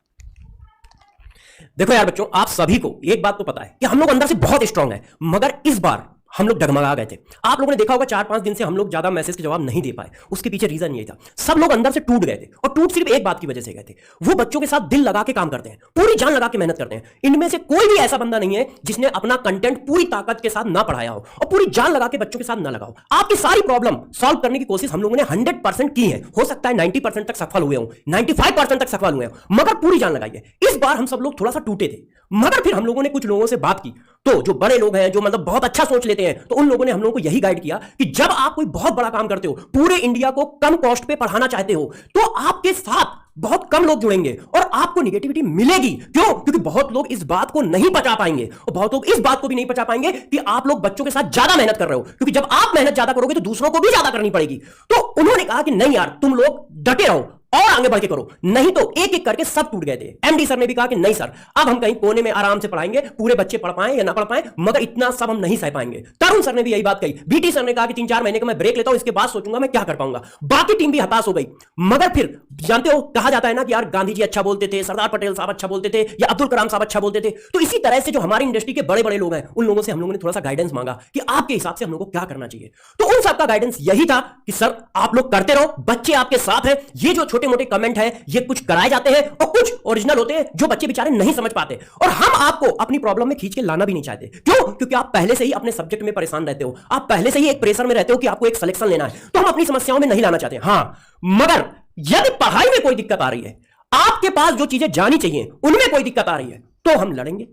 Speaker 6: देखो यार बच्चों, आप सभी को एक बात तो पता है कि हम लोग अंदर से बहुत स्ट्रांग है, मगर इस बार हम लोग डगमगा गए थे। आप लोगों ने देखा होगा 4-5 दिन से हम लोग ज्यादा मैसेज के जवाब नहीं दे पाए, उसके पीछे रीजन ये था, सब लोग अंदर से टूट गए थे, और टूट सिर्फ एक बात की वजह से गए थे, वो बच्चों के साथ दिल लगा के काम करते हैं, पूरी जान लगा के मेहनत करते हैं। इनमें से कोई भी ऐसा बंदा नहीं है जिसने अपना कंटेंट पूरी ताकत के साथ ना पढ़ाया हो और पूरी जान लगा के बच्चों के साथ ना लगाओ। आपकी सारी प्रॉब्लम सॉल्व करने की कोशिश हम लोगों ने 100% की है, हो सकता है 90% तक सफल हुए हो, 95% तक सफल हुए हो, मगर पूरी जान लगाई है। इस बार हम सब लोग थोड़ा सा टूटे थे, मगर फिर हम लोगों ने कुछ लोगों से बात की, तो जो बड़े लोग हैं, जो मतलब बहुत अच्छा सोच लेते हैं, तो उन लोगों ने हम लोगों को यही गाइड किया कि जब आप कोई बहुत बड़ा काम करते हो, पूरे इंडिया को कम कॉस्ट पे पढ़ाना चाहते हो, तो आपके साथ बहुत कम लोग जुड़ेंगे और आपको निगेटिविटी मिलेगी। क्यों? क्योंकि बहुत लोग इस बात को नहीं पचा पाएंगे, और बहुत लोग इस बात को भी नहीं पचा पाएंगे कि आप लोग बच्चों के साथ ज्यादा मेहनत कर रहे हो, क्योंकि जब आप मेहनत ज्यादा करोगे तो दूसरों को भी ज्यादा करनी पड़ेगी। तो उन्होंने कहा कि नहीं यार, तुम लोग डटे रहो और आगे बढ़ के करो, नहीं तो एक एक करके सब टूट गए थे। एमडी सर ने भी कहा कि नहीं सर, अब हम कहीं कोने में आराम से पढ़ाएंगे, पूरे बच्चे पढ़ पाए या ना पढ़ पाए, मगर इतना सब हम नहीं सह पाएंगे। तरुण सर ने भी यही बात कही। बीटी सर ने कहा कि 3-4 महीने का मैं ब्रेक लेता हूं, इसके बाद सोचूंगा मैं क्या कर पाऊंगा। बाकी टीम भी हताश हो गई, मगर फिर जानते हो, कहा जाता है ना कि यार गांधी जी अच्छा बोलते थे, सरदार पटेल साहब अच्छा बोलते थे, या अब्दुल कलाम साहब अच्छा बोलते थे, तो इसी तरह से जो हमारी इंडस्ट्री के बड़े बड़े लोग हैं, उन लोगों से हम लोगों ने थोड़ा सा गाइडेंस मांगा कि आपके हिसाब से हम लोगों को क्या करना चाहिए। तो उन सबका गाइडेंस यही था कि सर आप लोग करते रहो, बच्चे आपके साथ हैं, ये जो छोटे मोटे कमेंट है ये कुछ कराए जाते हैं और कुछ ओरिजिनल होते हैं जो बच्चे बेचारे नहीं समझ पाते, और हम आपको अपनी प्रॉब्लम में खींच के लाना भी नहीं चाहते। क्यों? क्योंकि आप पहले से ही अपने सब्जेक्ट में परेशान रहते हो, आप पहले से ही एक प्रेशर में रहते हो कि आपको एक सिलेक्शन लेना है, तो हम अपनी समस्याओं में नहीं लाना चाहते। हाँ, मगर यदि पढ़ाई में कोई दिक्कत आ रही है, आपके पास जो चीजें जानी चाहिए उनमें कोई दिक्कत आ रही है, तो हम लड़ेंगे,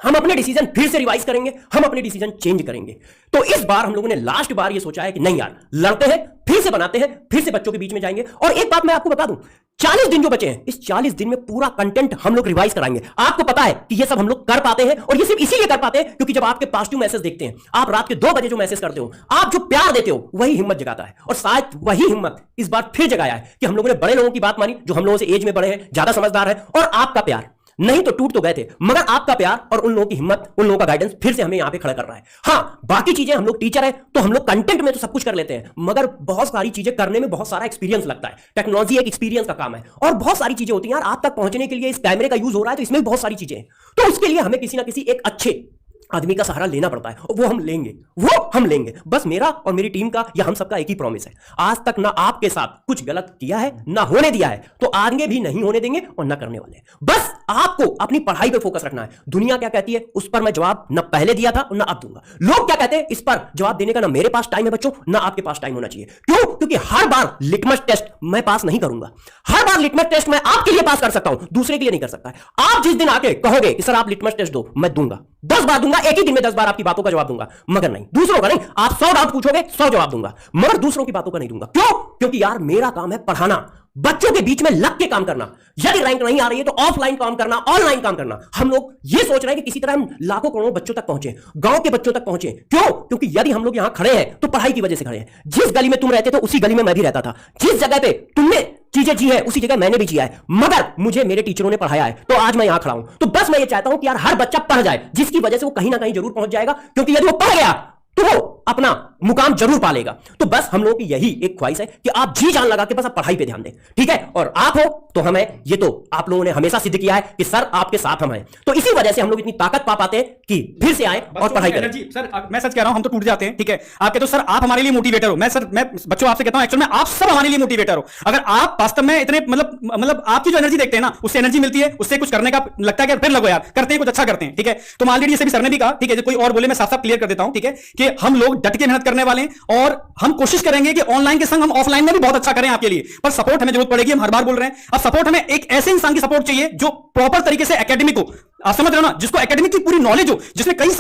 Speaker 6: हम अपने डिसीजन फिर से रिवाइज करेंगे, हम अपने डिसीजन चेंज करेंगे। तो इस बार हम लोगों ने लास्ट बार ये सोचा है कि नहीं यार, लड़ते हैं, फिर से बनाते हैं, फिर से बच्चों के बीच में जाएंगे। और एक बात मैं आपको बता दूं, 40 दिन जो बचे हैं, इस 40 दिन में पूरा कंटेंट हम लोग रिवाइज कराएंगे। आपको पता है कि ये सब हम लोग कर पाते हैं, और ये सिर्फ इसीलिए कर पाते हैं क्योंकि जब आपके पॉजिटिव मैसेज देखते हैं, आप रात के 2 बजे जो मैसेज करते हो, आप जो प्यार देते हो, वही हिम्मत जगाता है। और शायद वही हिम्मत इस बार फिर जगाया है कि हम लोगों ने बड़े लोगों की बात मानी, जो हम लोगों से एज में बड़े हैं, ज्यादा समझदार है, और आपका प्यार, नहीं तो टूट तो गए थे, मगर आपका प्यार और उन लोगों की हिम्मत, उन लोगों का गाइडेंस फिर से हमें यहां पे खड़ा कर रहा है। हां, बाकी चीजें हम लोग टीचर हैं, तो हम लोग कंटेंट में तो सब कुछ कर लेते हैं, मगर बहुत सारी चीजें करने में बहुत सारा एक्सपीरियंस लगता है। टेक्नोलॉजी एक एक्सपीरियंस का काम है, और बहुत सारी चीजें होती हैं यार, आप तक पहुंचने के लिए इस कैमरे का यूज हो रहा है, तो इसमें भी बहुत सारी चीजें हैं। तो उसके लिए हमें किसी ना किसी एक अच्छे आदमी का सहारा लेना पड़ता है, और वो हम लेंगे। बस मेरा और मेरी टीम का या हम सबका एक ही प्रॉमिस है, आज तक ना आपके साथ कुछ गलत किया है, ना होने दिया है, तो आगे भी नहीं होने देंगे और ना करने वाले। बस आपको अपनी पढ़ाई पे फोकस रखना है। दुनिया क्या कहती है उस पर मैं जवाब न पहले दिया था और न अब दूंगा। लोग क्या कहते हैं इस पर जवाब देने का ना मेरे पास टाइम है बच्चों, ना आपके पास टाइम होना चाहिए। क्यों? क्योंकि हर बार लिटमस टेस्ट मैं पास नहीं करूंगा। हर बार लिटमस टेस्ट मैं आपके लिए पास कर सकता हूं, दूसरे के लिए नहीं कर सकता। आप जिस दिन आके कहोगे कि सर आप लिटमस टेस्ट दो, मैं दूंगा, 10 बार दूंगा, एक ही दिन में 10 बार आपकी बातों का जवाब दूंगा, मगर नहीं दूसरों का नहीं। आप 100 डाउट पूछोगे 100 जवाब दूंगा, मगर दूसरों की बातों का नहीं दूंगा। क्यों? क्योंकि यार मेरा काम है पढ़ाना, बच्चों के बीच में लग के काम करना। यदि रैंक नहीं आ रही है तो ऑफलाइन काम करना, ऑनलाइन काम करना। हम लोग ये सोच रहे हैं कि किसी तरह हम लाखों करोड़ों बच्चों तक पहुंचे, गांव के बच्चों तक पहुंचे। क्यों? क्योंकि यदि हम लोग यहां खड़े हैं तो पढ़ाई की वजह से खड़े हैं। जिस गली में तुम रहते थे उसी गली में मैं भी रहता था। जिस जगह पे तुमने चीजें जी है उसी जगह मैंने भी जिया है, मगर मुझे मेरे टीचरों ने पढ़ाया है तो आज मैं यहां खड़ा हूं। तो बस मैं ये चाहता हूं कि यार हर बच्चा पढ़ जाए, जिसकी वजह से वो कहीं ना कहीं जरूर पहुंच जाएगा। क्योंकि यदि वो पढ़ गया तो वो अपना मुकाम जरूर पालेगा। तो बस हम लोगों की यही एक ख्वाहिश है कि आप जी जान लगा के बस आप पढ़ाई पे ध्यान दें, ठीक है? और आप हो तो हमें, ये तो आप लोगों ने हमेशा सिद्ध किया है कि सर आपके साथ हम हैं। तो इसी वजह से हम लोग इतनी ताकत पा पाते हैं कि फिर से आए और पढ़ाई करें।
Speaker 3: सर मैं सच कह रहा हूं, हम तो टूट जाते हैं, ठीक है? आप कहते हो सर आप हमारे लिए मोटिवेटर हो। मैं बच्चों आपसे कहता हूं एक्चुअली में आप सब हमारे लिए मोटिवेटर हो। अगर आप वास्तव में इतने मतलब आपकी जो एनर्जी देखते हैं ना, उससे एनर्जी मिलती है, उससे कुछ करने का लगता है कि फिर लगो यार, करते हैं कुछ अच्छा करते हैं, ठीक है? तो ऑलरेडी जैसे भी सर ने भी कहा, ठीक है, कोई और बोले मैं साफ साफ क्लियर कर देता हूं, ठीक है, कि हम लोग डट के मेहनत करने वाले हैं और हम कोशिश करेंगे कि ऑनलाइन के संग हम ऑफलाइन में भी बहुत अच्छा करें आपके लिए। पर सपोर्ट हमें जरूरत पड़ेगी, हम हर बार बोल रहे हैं। अब सपोर्ट हमें एक ऐसे इंसान की सपोर्ट चाहिए जो प्रॉपर तरीके से एकेडमिक हो, आप समझ रहे हो ना, जिसको एकेडमिक की पूरी नॉलेज हो, जिसने कई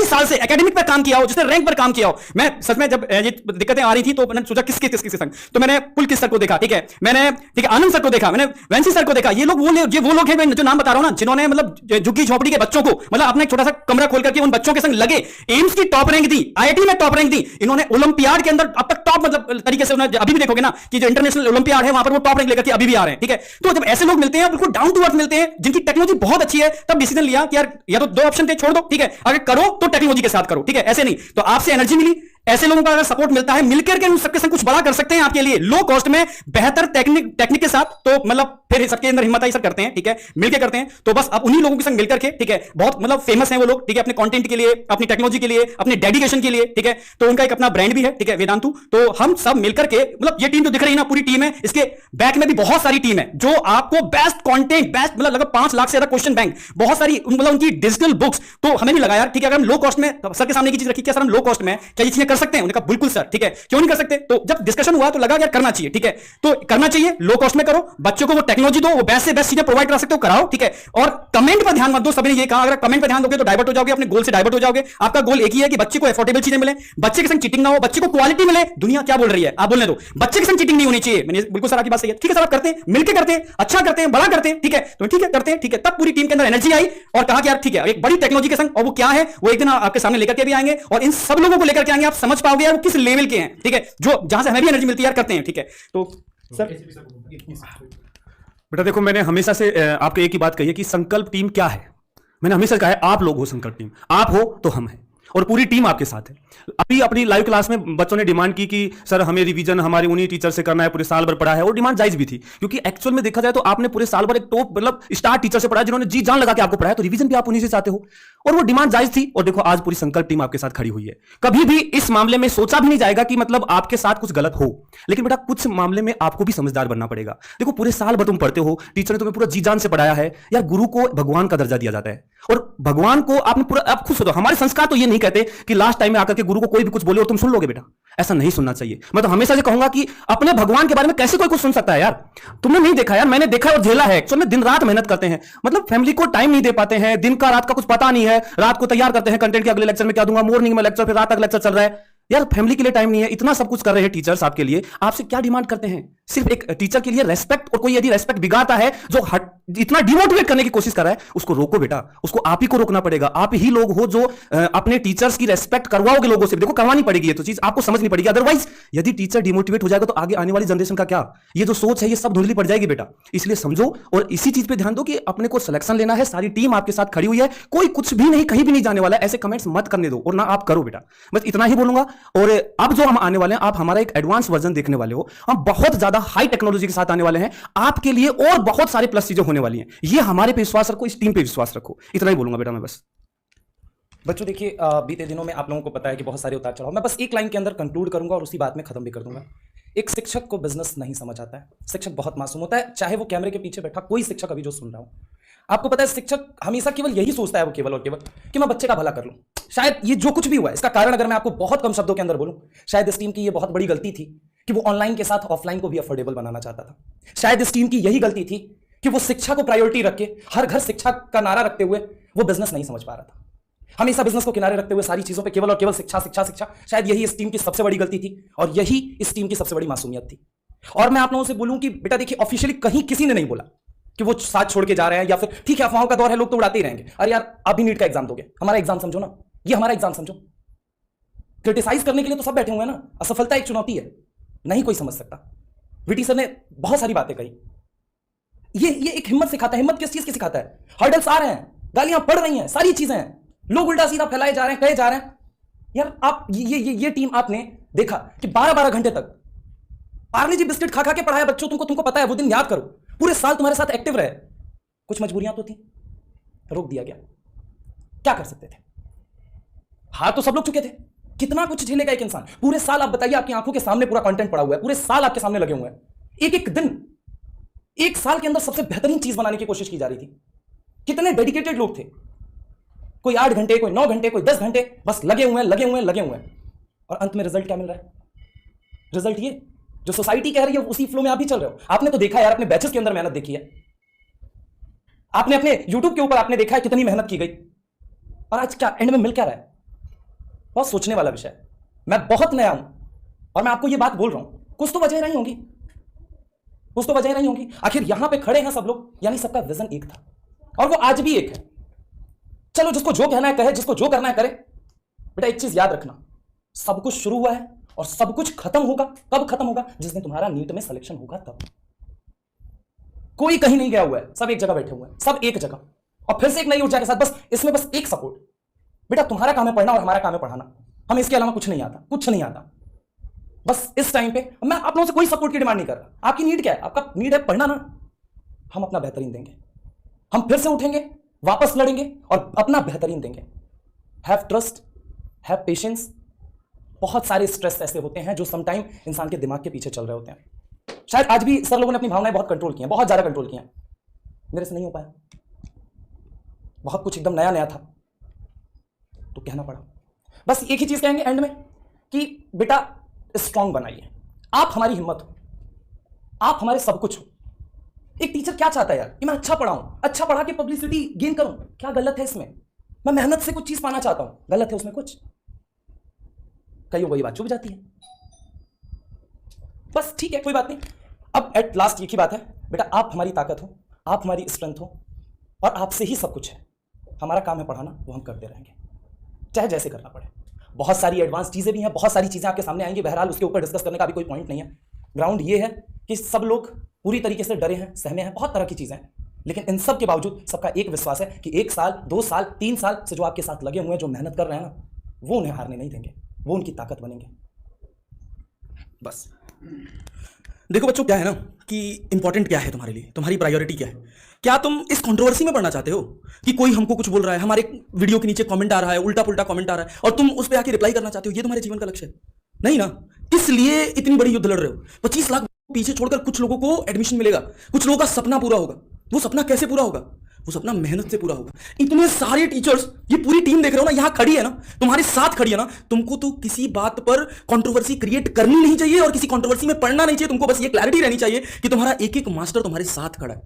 Speaker 3: साल से एकेडमिक पर काम किया हो, जिसने रैंक पर काम किया हो। मैं सच में जब ये दिक्कतें आ रही थी तो मैंने सोचा किसके संग, तो मैंने पुलकित सर को देखा, ठीक है, मैंने ठीक है आनंद सर को देखा, मैंने वैंसी सर को देखा। ये लोग वो लोग हैं, मैं जो नाम बता रहा हूं ना, जिन्होंने मतलब झुग्गी झोपड़ी के बच्चों को मतलब अपने एक छोटा सा कमरा खोल करके उन बच्चों के संग लगे, एम्स की टॉप रैंक दी, IIT में टॉप रैंक दी, इन्होंने ओलंपियाड के अंदर अब तक टॉप मतलब तरीके से अभी भी देखोगे ना कि जो इंटरनेशनल ओलंपियाड है वहां पर वो टॉप रैंक लेकर के अभी भी आ रहे हैं, ठीक है? तो जब ऐसे लोग मिलते हैं बिल्कुल डाउन टू अर्थ मिलते हैं, जिनकी टेक्नोलॉजी बहुत अच्छी है, तब डिसीजन लिया कि यार या तो 2 ऑप्शन थे, छोड़ दो, ठीक है, अगर करो तो टेक्नोलॉजी के साथ करो, ठीक है, ऐसे नहीं। तो आपसे एनर्जी मिली, ऐसे लोगों का अगर सपोर्ट मिलता है, मिलकर के उन सबके संग कुछ बड़ा कर सकते हैं आपके लिए, लो कॉस्ट में बेहतर टेक्निक के साथ। तो मतलब फिर सबके अंदर हिम्मत आई, सर करते हैं, ठीक है, मिलकर करते हैं। तो बस अब उन्हीं लोगों के संग मिलकर के, ठीक है, बहुत मतलब फेमस हैं वो लोग, ठीक है, अपने कंटेंट के लिए, अपनी टेक्नोलॉजी के लिए, अपने डेडिकेशन के लिए, ठीक है। तो उनका एक अपना ब्रांड भी है, ठीक है, वेदांतु। तो हम सब मिलकर के मतलब ये टीम जो दिख रही है ना, पूरी टीम है, इसके बैक में भी बहुत सारी टीम है जो आपको बेस्ट कंटेंट, बेस्ट मतलब लगभग 5 लाख से ज्यादा क्वेश्चन बैंक, बहुत सारी मतलब उनकी डिजिटल बुक्स। तो हमें भी लगा यार, ठीक है, अगर हम लो कॉस्ट में, सर के सामने की चीज रखी, क्या सर हम लो कॉस्ट में क्या ये चीजें कर सकते हैं? उन्होंने कहा बिल्कुल सर, ठीक है, क्यों नहीं कर सकते? तो जब डिस्कशन हुआ तो लगा यार करना चाहिए, ठीक है, तो करना चाहिए, लो कॉस्ट में करो, बच्चों को वो टेक्नोलॉजी दो, वो बेस्ट से बेस्ट चीजें प्रोवाइड करा सकते हो, कराओ, ठीक है। और कमेंट पर ध्यान मत दो, सभी ने ये कहा, अगर कमेंट पर ध्यान दोगे तो डाइवर्ट हो जाओगे, अपने गोल से डाइवर्ट हो जाओगे। आपका गोल एक ही है कि बच्चे को अफोर्डेबल चीजें मिले, बच्चे के संग चीटिंग ना हो, बच्चे को क्वालिटी मिले। दुनिया क्या बोल रही है आप बोलने दो, बच्चे के संग चीटिंग नहीं होनी चाहिए। मैंने बिल्कुल सर आपकी बात सही है, ठीक है सर, आप करते हैं, मिलकर करते हैं, अच्छा करते हैं, बड़ा करते हैं, ठीक है, तो ठीक है करते हैं, ठीक है। तब पूरी टीम के अंदर एनर्जी आई और कहा कि यार ठीक है, एक बड़ी टेक्नोलॉजी के संग, और वो क्या है वो एक दिन आपके सामने लेकर के भी आएंगे, और इन सब लोगों को लेकर के आएंगे, आप समझ पाओगे यार वो किस लेवल के हैं, ठीक है, जो जहां से हमें भी एनर्जी मिलती है यार, करते हैं, ठीक है। तो सर
Speaker 5: बेटा देखो, मैंने हमेशा से आपको एक ही बात कही है कि संकल्प टीम क्या है। मैंने हमेशा कहा है आप लोग हो संकल्प टीम, आप हो तो हम हैं, और पूरी टीम आपके साथ है। अभी अपनी लाइव क्लास में बच्चों ने डिमांड की कि सर हमें रिवीजन हमारे उन्हीं टीचर से करना है, पूरे साल भर पढ़ा है, और डिमांड जायज भी थी, क्योंकि एक्चुअल में देखा जाए तो आपने पूरे साल भर एक टॉप मतलब स्टार टीचर से पढ़ा, जिन्होंने जी जान लगा के आपको पढ़ाया, तो रिवीजन भी आप उन्हीं से चाहते हो, और वो डिमांड जायज थी। और देखो आज पूरी संकल्प टीम आपके साथ खड़ी हुई है। कभी भी इस मामले में सोचा भी नहीं जाएगा कि मतलब आपके साथ कुछ गलत हो, लेकिन बेटा कुछ मामले में आपको भी समझदार बनना पड़ेगा। देखो पूरे साल भर तुम पढ़ते हो, टीचर ने तुम्हें पूरा जी जान से पढ़ाया है यार। गुरु को भगवान का दर्जा दिया जाता है, और भगवान को आपने पूरा, आप खुद सोचो, हमारे संस्कार तो ये नहीं कहते कि लास्ट टाइम में आकर के गुरु को कोई भी कुछ बोले और तुम सुन लोगे, बेटा ऐसा नहीं सुनना चाहिए। मैं तो हमेशा से कहूंगा कि अपने भगवान के बारे में कैसे कोई कुछ सुन सकता है यार। तुमने नहीं देखा यार, मैंने देखा और झेला है। एक्चुअल में दिन रात मेहनत करते हैं, मतलब फैमिली को टाइम नहीं दे पाते हैं, दिन का रात का कुछ पता नहीं है, रात को तैयार करते हैं कंटेंट के अगले लेक्चर में क्या दूंगा, मॉर्निंग में लेक्चर, फिर रात तक लेक्चर चल रहा है यार। फैमिली के लिए टाइम नहीं है, इतना सब कुछ कर रहे हैं टीचर्स आपके लिए। आपसे क्या डिमांड करते हैं? सिर्फ एक टीचर के लिए रेस्पेक्ट, और कोई यदि रेस्पेक्ट बिगाड़ता है, जो इतना डिमोटिवेट करने की कोशिश कर रहा है, उसको रोको बेटा, उसको आप ही को रोकना पड़ेगा। आप ही लोग हो जो अपने टीचर्स की रेस्पेक्ट करवाओगे लोगों से। देखो करवानी पड़ेगी, ये तो चीज आपको समझनी पड़ेगी, अदरवाइज यदि टीचर डिमोटिवेट हो जाएगा तो आगे आने वाली जनरेशन का क्या, ये जो सोच है ये सब धुंधली पड़ जाएगी बेटा। इसलिए समझो और इसी चीज पे ध्यान दो कि अपने को सिलेक्शन लेना है, सारी टीम आपके साथ खड़ी हुई है, कोई कुछ भी नहीं, कहीं भी नहीं जाने वाला। ऐसे कमेंट्स मत करने दो, और ना आप करो बेटा, बस इतना ही बोलूंगा। और अब जो हम आने वाले हैं, आप हमारा एक एडवांस वर्जन देखने वाले हो, हम बहुत ज्यादा हाई टेक्नोलॉजी के साथ आने वाले हैं आपके लिए, और बहुत सारे प्लस चीजें होने वाली हैं। ये हमारे पे विश्वास रखो, इस टीम पे विश्वास रखो, इतना ही बोलूंगा बेटा मैं बस।
Speaker 3: बच्चों देखिए, बीते दिनों में आप लोगों को पता है कि बहुत सारे उतार चढ़ाव, मैं बस एक लाइन के अंदर कंक्लूड करूंगा और उसी बात में खत्म भी कर दूंगा। एक शिक्षक को बिजनेस नहीं समझ आता है। शिक्षक बहुत मासूम होता है, चाहे वो कैमरे के पीछे बैठा कोई शिक्षक अभी जो सुन रहा हूं,
Speaker 7: आपको पता है शिक्षक हमेशा केवल यही सोचता है, वो केवल और केवल कि मैं बच्चे का भला कर लूं। शायद ये जो कुछ भी हुआ है इसका कारण अगर मैं आपको बहुत कम शब्दों के अंदर बोलूं, शायद इस टीम की ये बहुत बड़ी गलती थी कि वो ऑनलाइन के साथ ऑफलाइन को भी अफोर्डेबल बनाना चाहता था। शायद इस टीम की यही गलती थी कि वो शिक्षा को प्रायोरिटी रख के, हर घर शिक्षा का नारा रखते हुए वो बिजनेस नहीं समझ पा रहा था। हमेशा बिजनेस को किनारे रखते हुए सारी चीजों पे केवल और केवल शिक्षा शिक्षा शिक्षा, शायद यही इस टीम की सबसे बड़ी गलती थी और यही इस टीम की सबसे बड़ी मासूमियत थी। और मैं आप लोगों से बोलूं कि बेटा देखिए, ऑफिशियली कहीं किसी ने नहीं बोला कि वो साथ छोड़ के जा रहे हैं, या फिर ठीक है अफवाहों का दौर है, लोग तो उड़ाते ही रहेंगे। अरे यार आप भी नीट का एग्जाम दोगे, हमारा एग्जाम समझो ना, ये हमारा एग्जाम समझो। क्रिटिसाइज करने के लिए तो सब बैठे हुए हैं ना, असफलता एक चुनौती है, नहीं कोई समझ सकता। वीटी सर ने बहुत सारी बातें कही, ये एक हिम्मत सिखाता है। हिम्मत किस चीज की सिखाता है? हर्डल्स आ रहे हैं, गालियां पड़ रही हैं, सारी चीजें हैं, लोग उल्टा सीधा फैलाए जा रहे हैं, कहे जा रहे हैं। यार आप ये टीम आपने देखा कि 12-12 घंटे तक पार्ले जी बिस्किट खा खा के पढ़ाया बच्चों, तुमको पता है वो दिन याद करो, पूरे साल तुम्हारे साथ एक्टिव रहे। कुछ मजबूरियां तो थी, रोक दिया गया, क्या कर सकते थे? हार तो सब लोग चुके थे, कितना कुछ झेलेगा एक इंसान? पूरे साल आप बताइए, आपकी आंखों के सामने पूरा कंटेंट पड़ा हुआ है, पूरे साल आपके सामने लगे हुए हैं, एक एक दिन, एक साल के अंदर सबसे बेहतरीन चीज बनाने की कोशिश की जा रही थी। कितने डेडिकेटेड लोग थे, कोई 8 घंटे, कोई 9 घंटे, कोई 10 घंटे, बस लगे हुए हैं। और अंत में रिजल्ट क्या मिल रहा है? रिजल्ट ये जो सोसाइटी कह रही है उसी फ्लो में आप भी चल रहे हो। आपने तो देखा यार, अपने बैचेस के अंदर मेहनत देखी है, आपने अपने यूट्यूब के ऊपर आपने देखा है कितनी मेहनत की गई, और आज क्या एंड में मिल क्या रहा है? बहुत सोचने वाला विषय है। मैं बहुत नया हूं और मैं आपको यह बात बोल रहा हूं, कुछ तो वजह रही होंगी, आखिर यहां पे खड़े हैं सब लोग, यानी सबका विजन एक था और वो आज भी एक है। चलो जिसको जो कहना है कहे, जिसको जो करना है करे। बेटा एक चीज याद रखना, सब कुछ शुरू हुआ है और सब कुछ खत्म होगा। कब खत्म होगा? जिस दिन तुम्हारा नीट में सिलेक्शन होगा तब। कोई कहीं नहीं गया हुआ है, सब एक जगह बैठे हुए हैं, सब एक जगह, और फिर से एक नई ऊर्जा के साथ। बस इसमें बस एक सपोर्ट, बेटा तुम्हारा काम है पढ़ना और हमारा काम है पढ़ाना, हमें इसके अलावा कुछ नहीं आता। बस इस टाइम पे मैं आप लोगों से कोई सपोर्ट की डिमांड नहीं कर रहा। आपकी नीड क्या है? आपका नीड है पढ़ना ना, हम अपना बेहतरीन देंगे, हम फिर से उठेंगे, वापस लड़ेंगे और अपना बेहतरीन देंगे। Have trust, have patience. बहुत सारे स्ट्रेस ऐसे होते हैं जो समटाइम इंसान के दिमाग के पीछे चल रहे होते हैं। शायद आज भी सर लोगों ने अपनी भावनाएं बहुत कंट्रोल की हैं, बहुत ज्यादा कंट्रोल की हैं, मेरे से नहीं हो पाया। बहुत कुछ एकदम नया नया था तो कहना पड़ा। बस एक ही चीज कहेंगे एंड में कि बेटा स्ट्रांग बनाइए, आप हमारी हिम्मत हो, आप हमारे सब कुछ हो। एक टीचर क्या चाहता है यार कि मैं अच्छा पढ़ाऊं, अच्छा पढ़ा के पब्लिसिटी गेन करूं, क्या गलत है इसमें? मैं मेहनत से कुछ चीज पाना चाहता हूं, गलत है उसमें कुछ? कई वही बात चुप जाती है। बस ठीक है, कोई बात नहीं। अब एट लास्ट एक ही बात है, बेटा आप हमारी ताकत हो, आप हमारी स्ट्रेंथ हो और आपसे ही सब कुछ है। हमारा काम है पढ़ाना, वो हम करते रहेंगे चाहे जैसे करना पड़े। बहुत सारी एडवांस चीजें भी हैं, बहुत सारी चीजें आपके सामने आएंगी, बहरहाल उसके ऊपर डिस्कस करने का भी कोई पॉइंट नहीं है। ग्राउंड ये है कि सब लोग पूरी तरीके से डरे हैं, सहमे हैं, बहुत तरह की चीजें हैं, लेकिन इन सब के बावजूद सबका एक विश्वास है कि 1 साल 2 साल 3 साल से जो आपके साथ लगे हुए हैं, जो मेहनत कर रहे हैं ना, वो उन्हें हारने नहीं देंगे, वो उनकी ताकत बनेंगे। बस देखो बच्चों, क्या है ना कि इंपॉर्टेंट क्या है तुम्हारे लिए, तुम्हारी प्रायोरिटी क्या है? क्या तुम इस कंट्रोवर्सी में पढ़ना चाहते हो कि कोई हमको कुछ बोल रहा है, हमारे वीडियो के नीचे कमेंट आ रहा है, उल्टा पुल्टा कमेंट आ रहा है और तुम उस पर आके रिप्लाई करना चाहते हो? ये तुम्हारे जीवन का लक्ष्य है? नहीं ना। इसलिए इतनी बड़ी युद्ध लड़ रहे हो। 25 लाख पीछे छोड़कर कुछ लोगों को एडमिशन मिलेगा, कुछ लोगों का सपना पूरा होगा। वो सपना कैसे पूरा होगा? वो सपना मेहनत से पूरा होगा। इतने सारे टीचर्स, ये पूरी टीम देख रहे हो ना, यहां खड़ी है ना, तुम्हारे साथ खड़ी है ना। तुमको तो किसी बात पर कंट्रोवर्सी क्रिएट करनी नहीं चाहिए और किसी कंट्रोवर्सी में पढ़ना नहीं चाहिए। तुमको बस ये क्लैरिटी रहनी चाहिए कि तुम्हारा एक एक मास्टर तुम्हारे साथ खड़ा है।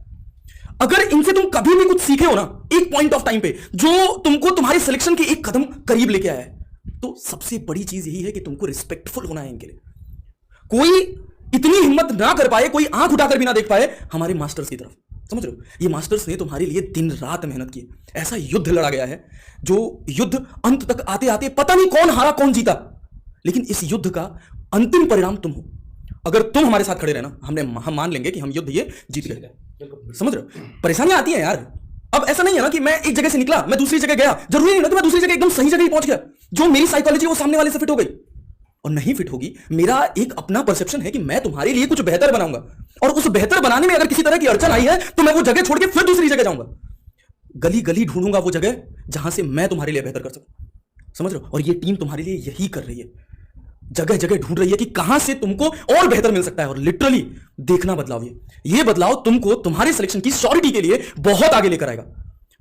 Speaker 7: अगर इनसे तुम कभी भी कुछ सीखे हो ना, एक पॉइंट ऑफ टाइम पे, जो तुमको तुम्हारे सिलेक्शन के एक कदम करीब लेके आया है, तो सबसे बड़ी चीज यही है कि तुमको रिस्पेक्टफुल होना है इनके लिए। कोई इतनी हिम्मत ना कर पाए, कोई आंख उठाकर भी ना देख पाए हमारे मास्टर्स की तरफ। समझ रहे हो? ये मास्टर्स ने तुम्हारे लिए दिन रात मेहनत की, ऐसा युद्ध लड़ा गया है जो युद्ध अंत तक आते आते पता नहीं कौन हारा कौन जीता, लेकिन इस युद्ध का अंतिम परिणाम तुम हो। अगर तुम हमारे साथ खड़े रहना, हम मान लेंगे कि हम युद्ध ये जीत गए। समझ रहे हो? परेशानियां आती हैं यार। अब ऐसा नहीं है ना कि मैं एक जगह से निकला, मैं दूसरी जगह गया, जरूरी नहीं ना कि मैं दूसरी जगह एकदम सही जगह ही पहुंच गया। जो मेरी साइकोलॉजी वो सामने वाले से फिट हो गई और नहीं फिट होगी। मेरा एक अपना परसेप्शन है कि मैं तुम्हारे लिए कुछ बेहतर बनाऊंगा और उस बेहतर बनाने में अगर किसी तरह की अड़चन आई है तो मैं वो जगह छोड़ के फिर दूसरी जगह जाऊंगा। गली गली ढूंढूंगा वो जगह जहां से मैं तुम्हारे लिए बेहतर कर सकूं। समझ रहे हो? और ये टीम तुम्हारे लिए यही कर रही है। जगह जगह ढूंढ रही है कि कहां से तुमको और बेहतर मिल सकता है। और लिटरली देखना बदलाव, ये बदलाव तुमको तुम्हारे सिलेक्शन की श्योरिटी के लिए बहुत आगे लेकर आएगा।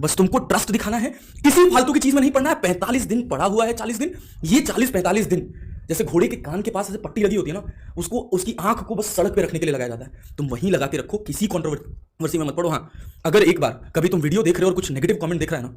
Speaker 7: बस तुमको ट्रस्ट दिखाना है, किसी फालतू की चीज में नहीं पढ़ना है। 45 दिन पढ़ा हुआ है, 40 दिन, ये 40-45 दिन जैसे घोड़े के कान के पास ऐसे पट्टी लगी होती है ना, उसको उसकी आंख को बस सड़क पे रखने के लिए लगाया जाता है। तुम वहीं लगा के रखो, किसी कंट्रोवर्सी में मत पड़ो। हाँ, अगर एक बार कभी तुम वीडियो देख रहे हो और कुछ नेगेटिव कमेंट देख रहा है ना,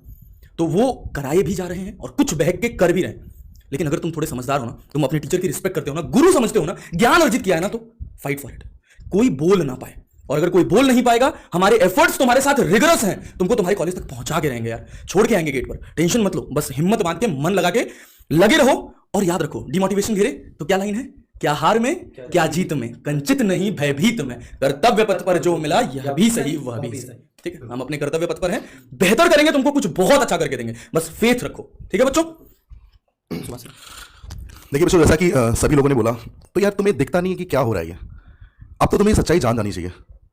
Speaker 7: तो वो कराए भी जा रहे हैं और कुछ बहक के कर भी रहे हैं। लेकिन अगर तुम थोड़े समझदार हो ना, तुम अपने टीचर की रिस्पेक्ट करते हो ना, गुरु समझते हो ना, ज्ञान अर्जित किया है ना, तो फाइट फॉर इट। कोई बोल ना पाए, और अगर कोई बोल नहीं पाएगा, हमारे एफर्ट्स तुम्हारे साथ रिगरस हैं, तुमको तुम्हारे कॉलेज तक पहुंचा के रहेंगे यार, छोड़ के आएंगे गेट पर। टेंशन मत लो, बस हिम्मत बांध के मन लगा के लगे रहो। और याद रखो, डिमोटिवेशन घिरे तो क्या लाइन है, क्या हार में क्या जीत में, कंचित नहीं भयभीत में, कर्तव्य पथ पर जो मिला यह भी सही वह भी सही। ठीक है, हम अपने कर्तव्य पथ पर हैं, बेहतर करेंगे, तुमको कुछ बहुत अच्छा करके देंगे, बस फेथ रखो। ठीक है बच्चों।
Speaker 8: देखिए बच्चों, जैसा कि सभी लोगों ने बोला, तो यार तुम्हें दिखता नहीं है कि क्या हो रहा है। अब तो तुम्हें सच्चाई जान जानी चाहिए।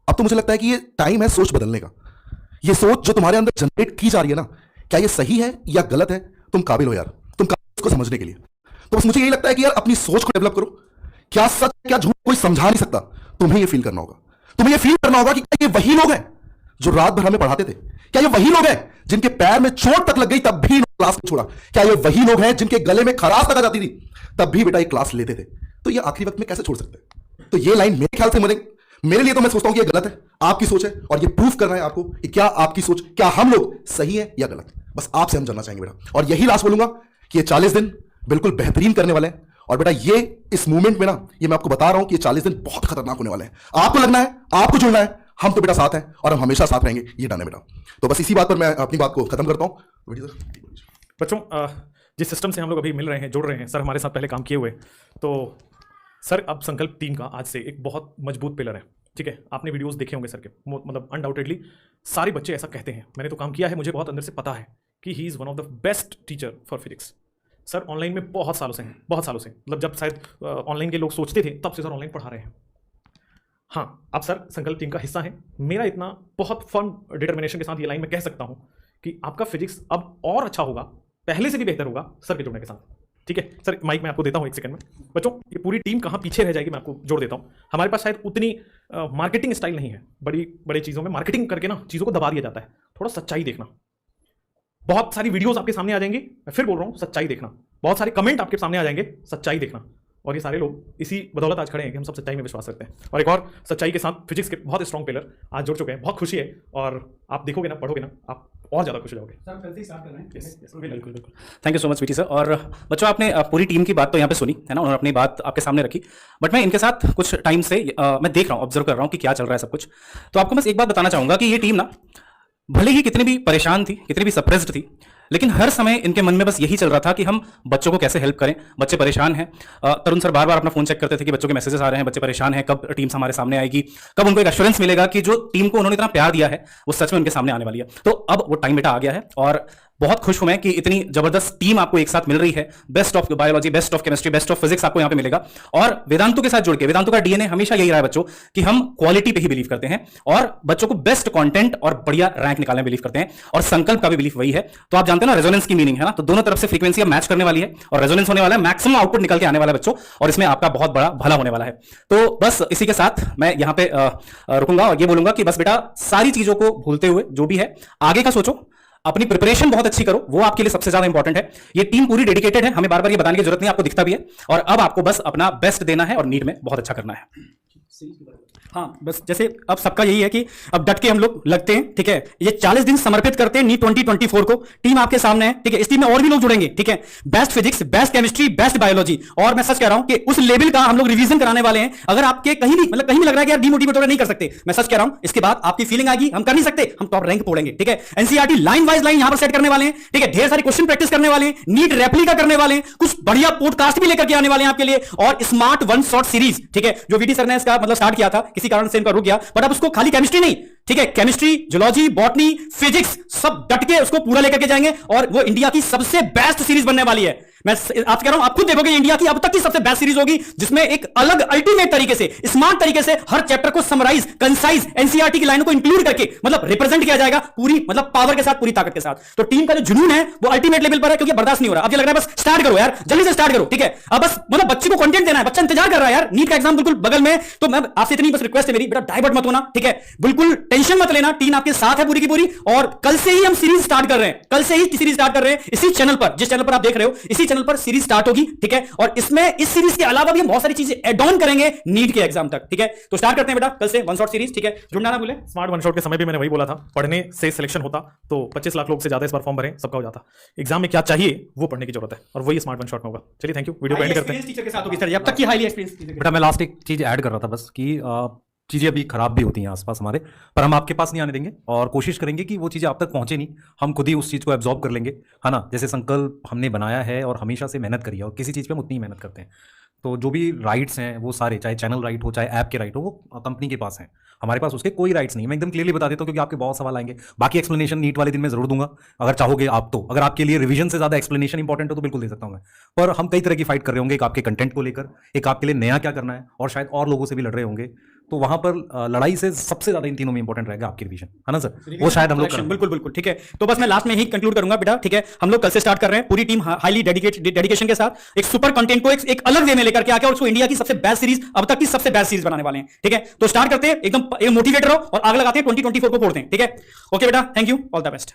Speaker 8: अब तो मुझे लगता है कि ये टाइम है सोच बदलने का। ये सोच जो तुम्हारे अंदर जनरेट की जा रही है ना, क्या ये सही है या गलत है, तुम काबिल हो यार, तुम काबिल उसको समझने के लिए। तो बस मुझे यही लगता है कि यार अपनी सोच को डेवलप करो। क्या सच क्या झूठ कोई समझा नहीं सकता, तुम्हें ये फील करना होगा। तुम्हें ये फील करना होगा कि क्या ये वही लोग हैं जो रात भर हमें पढ़ाते थे? क्या ये वही लोग हैं जिनके पैर में चोट तक लग गई तब भी क्लास नहीं छोड़ा? क्या ये वही लोग हैं जिनके गले में खराश तक आ जाती थी तब भी बेटा ये क्लास लेते थे? तो ये आखिरी वक्त में कैसे छोड़ सकते हैं? तो ये लाइन मेरे ख्याल से मेरे लिए तो मैं सोचता हूं कि ये गलत है, आपकी सोच है, और ये प्रूफ करना है आपको कि क्या आपकी सोच, क्या हम लोग सही है या गलत। बस आपसे हम जानना चाहेंगे बेटा। और यही लास्ट बोलूंगा कि ये 40 दिन बिल्कुल बेहतरीन करने वाले हैं। और बेटा ये इस मूवमेंट में ना, ये मैं आपको बता रहा हूं कि ये 40 दिन बहुत खतरनाक होने वाले हैं। आपको लगना है, आपको जुड़ना है, हम तो बेटा साथ हैं और हम हमेशा साथ रहेंगे, ये डन है बेटा। तो बस इसी बात पर मैं अपनी बात को खत्म करता हूं।
Speaker 4: बच्चों, जिस सिस्टम से हम लोग अभी मिल रहे हैं, जुड़ रहे हैं, सर हमारे साथ पहले काम किए हुए, तो सर अब संकल्प टीम का आज से एक बहुत मजबूत पिलर है। ठीक है, आपने वीडियोस देखे होंगे सर के, मतलब अनडाउटेडली सारे बच्चे ऐसा कहते हैं। मैंने तो काम किया है, मुझे बहुत अंदर से पता है कि he is one of the best teacher for physics. Sir online में बहुत सालों से हैं, बहुत सालों से, मतलब जब शायद ऑनलाइन के लोग सोचते थे तब से सर ऑनलाइन पढ़ा रहे हैं। हाँ, अब सर संकल्प टीम का हिस्सा है। मेरा इतना बहुत फर्म डिटर्मिनेशन के साथ ये लाइन मैं कह सकता हूँ कि आपका फिजिक्स अब और अच्छा होगा, पहले से भी बेहतर होगा सर के जुड़ने के साथ। ठीक है सर, माइक मैं आपको देता हूँ 1 सेकंड में। बच्चों, ये पूरी टीम कहाँ पीछे रह जाएगी मैं आपको जोड़ देता हूँ। हमारे पास शायद उतनी मार्केटिंग स्टाइल नहीं है। बड़ी चीज़ों में मार्केटिंग करके ना चीज़ों को दबा दिया जाता है। थोड़ा सच्चाई देखना, बहुत सारी वीडियोस आपके सामने आ जाएंगी, मैं फिर बोल रहा हूँ सच्चाई देखना, बहुत सारे कमेंट आपके सामने आ जाएंगे, सच्चाई देखना। और ये सारे लोग इसी बदौलत आज खड़े हैं कि हम सब सच्चाई में विश्वास रखते हैं। और एक और सच्चाई के साथ फिजिक्स के बहुत स्ट्रॉन्ग पिलर आज जुड़ चुके हैं। बहुत खुशी है, और आप देखोगे ना, पढ़ोगे ना, आप और ज़्यादा खुश हो जाओगे।
Speaker 3: सर कल से स्टार्ट कर रहे हैं।
Speaker 4: बिल्कुल बिल्कुल।
Speaker 3: Thank you so much VT sir. और बच्चों, आपने पूरी टीम की बात तो यहाँ पे सुनी है ना, उन्होंने अपनी बात आपके सामने रखी, बट मैं इनके साथ कुछ टाइम से मैं देख रहा हूँ, ऑब्जर्व कर रहा हूँ कि क्या चल रहा है सब कुछ। तो आपको बस एक बात बताना चाहूँगा कि ये टीम ना भले ही कितनी भी परेशान थी, कितनी भी सप्रेस्ड थी, लेकिन हर समय इनके मन में बस यही चल रहा था कि हम बच्चों को कैसे हेल्प करें। बच्चे परेशान हैं। तरुण सर बार बार अपना फोन चेक करते थे कि बच्चों के मैसेजेस आ रहे हैं, बच्चे परेशान हैं, कब टीम्स हमारे सामने आएगी, कब उनको एक एश्योरेंस मिलेगा कि जो टीम को उन्होंने इतना प्यार दिया है वो सच में उनके सामने आने वाली है। तो अब वो टाइम बेटा आ गया है, और बहुत खुश हूं मैं कि इतनी जबरदस्त टीम आपको एक साथ मिल रही है। Best of biology, best of chemistry, best of physics आपको यहां पे मिलेगा। और वेदांतों के साथ जुड़ के, वेदांतों का डीएनए हमेशा यही रहा है बच्चों कि हम क्वालिटी पे ही बिलीव करते हैं और बच्चों को बेस्ट कंटेंट और बढ़िया रैंक निकालने में बिलीव करते हैं। और संकल्प का भी बिलीफ वही है। तो आप जानते हैं ना रेजोनेंस की मीनिंग है ना, तो दोनों तरफ से फ्रीक्वेंसी अब मैच करने वाली है और रेजोनेंस होने वाला है, मैक्सिमम आउटपुट निकल के आने वाला है बच्चों, और इसमें आपका बहुत बड़ा भला होने वाला है। तो बस इसी के साथ मैं यहां पे रुकूंगा और ये बोलूंगा कि बस बेटा सारी चीजों को भूलते हुए जो भी है आगे का सोचो, अपनी प्रिपरेशन बहुत अच्छी करो, वो आपके लिए सबसे ज्यादा इंपॉर्टेंट है। ये टीम पूरी डेडिकेटेड है, हमें बार बार ये बताने की जरूरत नहीं, आपको दिखता भी है। और अब आपको बस अपना बेस्ट देना है और नीट में बहुत अच्छा करना है। हाँ, बस जैसे अब सबका यही है कि अब डट के हम लोग लगते हैं। ठीक है, ये 40 दिन समर्पित करते हैं नीट 2024 को। टीम आपके सामने है। ठीक है, इस टीम में और भी लोग जुड़ेंगे। ठीक है, best physics, best chemistry, best biology, और मैं सच कह रहा हूं कि उस लेवल का हम लोग रिवीजन कराने वाले हैं। अगर आपके कहीं भी मतलब कहीं भी लग रहा है कि यार डीमोटिवेट नहीं कर सकते, मैं सच कह रहा हूं, इसके बाद आपकी फीलिंग आएगी हम कर नहीं सकते, हम टॉप रैंक पोड़ेंगे। ठीक है, एनसीईआरटी लाइन वाइज लाइन यहां पर सेट करने वाले हैं। ठीक है, ढेर सारी क्वेश्चन प्रैक्टिस करने वाले हैं, नीट रेप्लिका करने वाले हैं, कुछ बढ़िया पॉडकास्ट भी लेकर के आने वाले हैं आपके लिए, और स्मार्ट वन शॉट सीरीज। ठीक है, जो वीटी सर ने इसका मतलब स्टार्ट किया था, किसी कारण से इनका रुक गया, बट अब उसको खाली केमिस्ट्री नहीं, ठीक है, केमिस्ट्री, जूलॉजी, बॉटनी, फिजिक्स सब डट के उसको पूरा लेकर के जाएंगे और वो इंडिया की सबसे बेस्ट सीरीज बनने वाली है। मैं आप कह रहा हूं, आप खुद देखोगे इंडिया की अब तक की सबसे बेस्ट सीरीज होगी, जिसमें एक अलग अल्टीमेट तरीके से, स्मार्ट तरीके से हर चैप्टर को समराइज, कंसाइज, एनसीईआरटी की लाइनों को इंक्लूड करके मतलब रिप्रेजेंट किया जाएगा पूरी मतलब पावर के साथ, पूरी ताकत के साथ। तो टीम का जो जुनून है वो अल्टीमेट लेवल पर है, क्योंकि बर्दाश्त नहीं हो रहा। अब ये लग रहा है बस स्टार्ट करो यार, जल्दी से स्टार्ट करो, ठीक है। अब बस मतलब बच्चे को कंटेंट देना है, बच्चा इंतजार कर रहा है यार, नीट का एग्जाम बिल्कुल बगल में। तो मैं आपसे इतनी बस रिक्वेस्ट है मेरी, बेटा डाइवर्ट मत होना, ठीक है, बिल्कुल टेंशन मत लेना, टीम आपके साथ है पूरी की पूरी। और कल से ही हम सीरीज स्टार्ट कर रहे हैं, कल से ही सीरीज स्टार्ट कर रहे हैं इसी चैनल पर, जिस चैनल पर आप देख रहे हो, इसी चैनल पर सीरीज स्टार्ट होगी, ठीक है। और इसमें इस सीरीज के अलावा भी हम बहुत सारी चीजें ऐड ऑन करेंगे नीट के एग्जाम तक, ठीक है। तो स्टार्ट करते हैं बेटा कल से वन शॉट सीरीज, ठीक है। जुड़ना ना भूले।
Speaker 4: स्मार्ट वन शॉट के समय भी मैंने वही बोला था, पढ़ने से सिलेक्शन होता तो 25 लाख लोग से ज्यादा इस बार फॉर्म भरें, सबका हो जाता। एग्जाम में क्या चाहिए वो पढ़ने की जरूरत है, और वही स्मार्ट वन शॉट में होगा। चलिए थैंक यू, वीडियो को एंड करते हैं।
Speaker 3: टीचर के साथ होगी सर, अब तक की हाईली एक्सपीरियंस।
Speaker 5: बेटा मैं लास्ट एक चीज ऐड कर रहा था बस कि चीज़ें अभी खराब भी होती हैं आसपास हमारे, पर हम आपके पास नहीं आने देंगे और कोशिश करेंगे कि वो चीज़ें आप तक पहुंचे नहीं, हम खुद ही उस चीज़ को एब्जॉर्ब कर लेंगे, है ना। जैसे संकल्प हमने बनाया है और हमेशा से मेहनत करी है, और किसी चीज़ पे हम उतनी ही मेहनत करते हैं। तो जो भी राइट्स हैं वो सारे, चाहे चैनल राइट हो चाहे ऐप के राइट हो, वो कंपनी के पास हैं, हमारे पास उसके कोई राइट्स नहीं। मैं एकदम क्लियरली बता देता हूँ, क्योंकि आपके बहुत सवाल आएंगे। बाकी एक्सप्लेनेशन नीट वाले दिन में जरूर दूंगा, अगर चाहोगे आप तो। अगर आपके लिए रिवीजन से ज़्यादा एक्सप्लेनेशन इंपॉर्टेंट हो तो बिल्कुल दे सकता हूँ मैं। पर हम कई तरह की फाइट कर रहे होंगे, एक आपके कंटेंट को लेकर, एक आपके लिए नया क्या करना है, और शायद और लोगों से भी लड़ रहे होंगे। तो वहां पर लड़ाई से सबसे ज्यादा इन तीनों में इंपॉर्टेंट रहेगा आपकी रिवीजन, है ना सर। वो शायद हम लोग करें।
Speaker 3: बिल्कुल बिल्कुल ठीक है। तो बस मैं लास्ट में ही कंक्लूड करूंगा बेटा, ठीक है। हम लोग कल से स्टार्ट कर रहे हैं, पूरी टीम हाईली डेडिकेशन के साथ एक सुपर कंटेंट को एक अलग वे में लेकर के आके, और उसको इंडिया की सबसे बेस्ट सीरीज, अब तक की सबसे बेस्ट सीरीज बनाने वाले हैं, ठीक है। तो स्टार्ट करते हैं, एकदम मोटिवेट रहो और आग लगाते हैं, 2024 को फोड़ते हैं, ठीक है। ओके बेटा, thank you, all the best.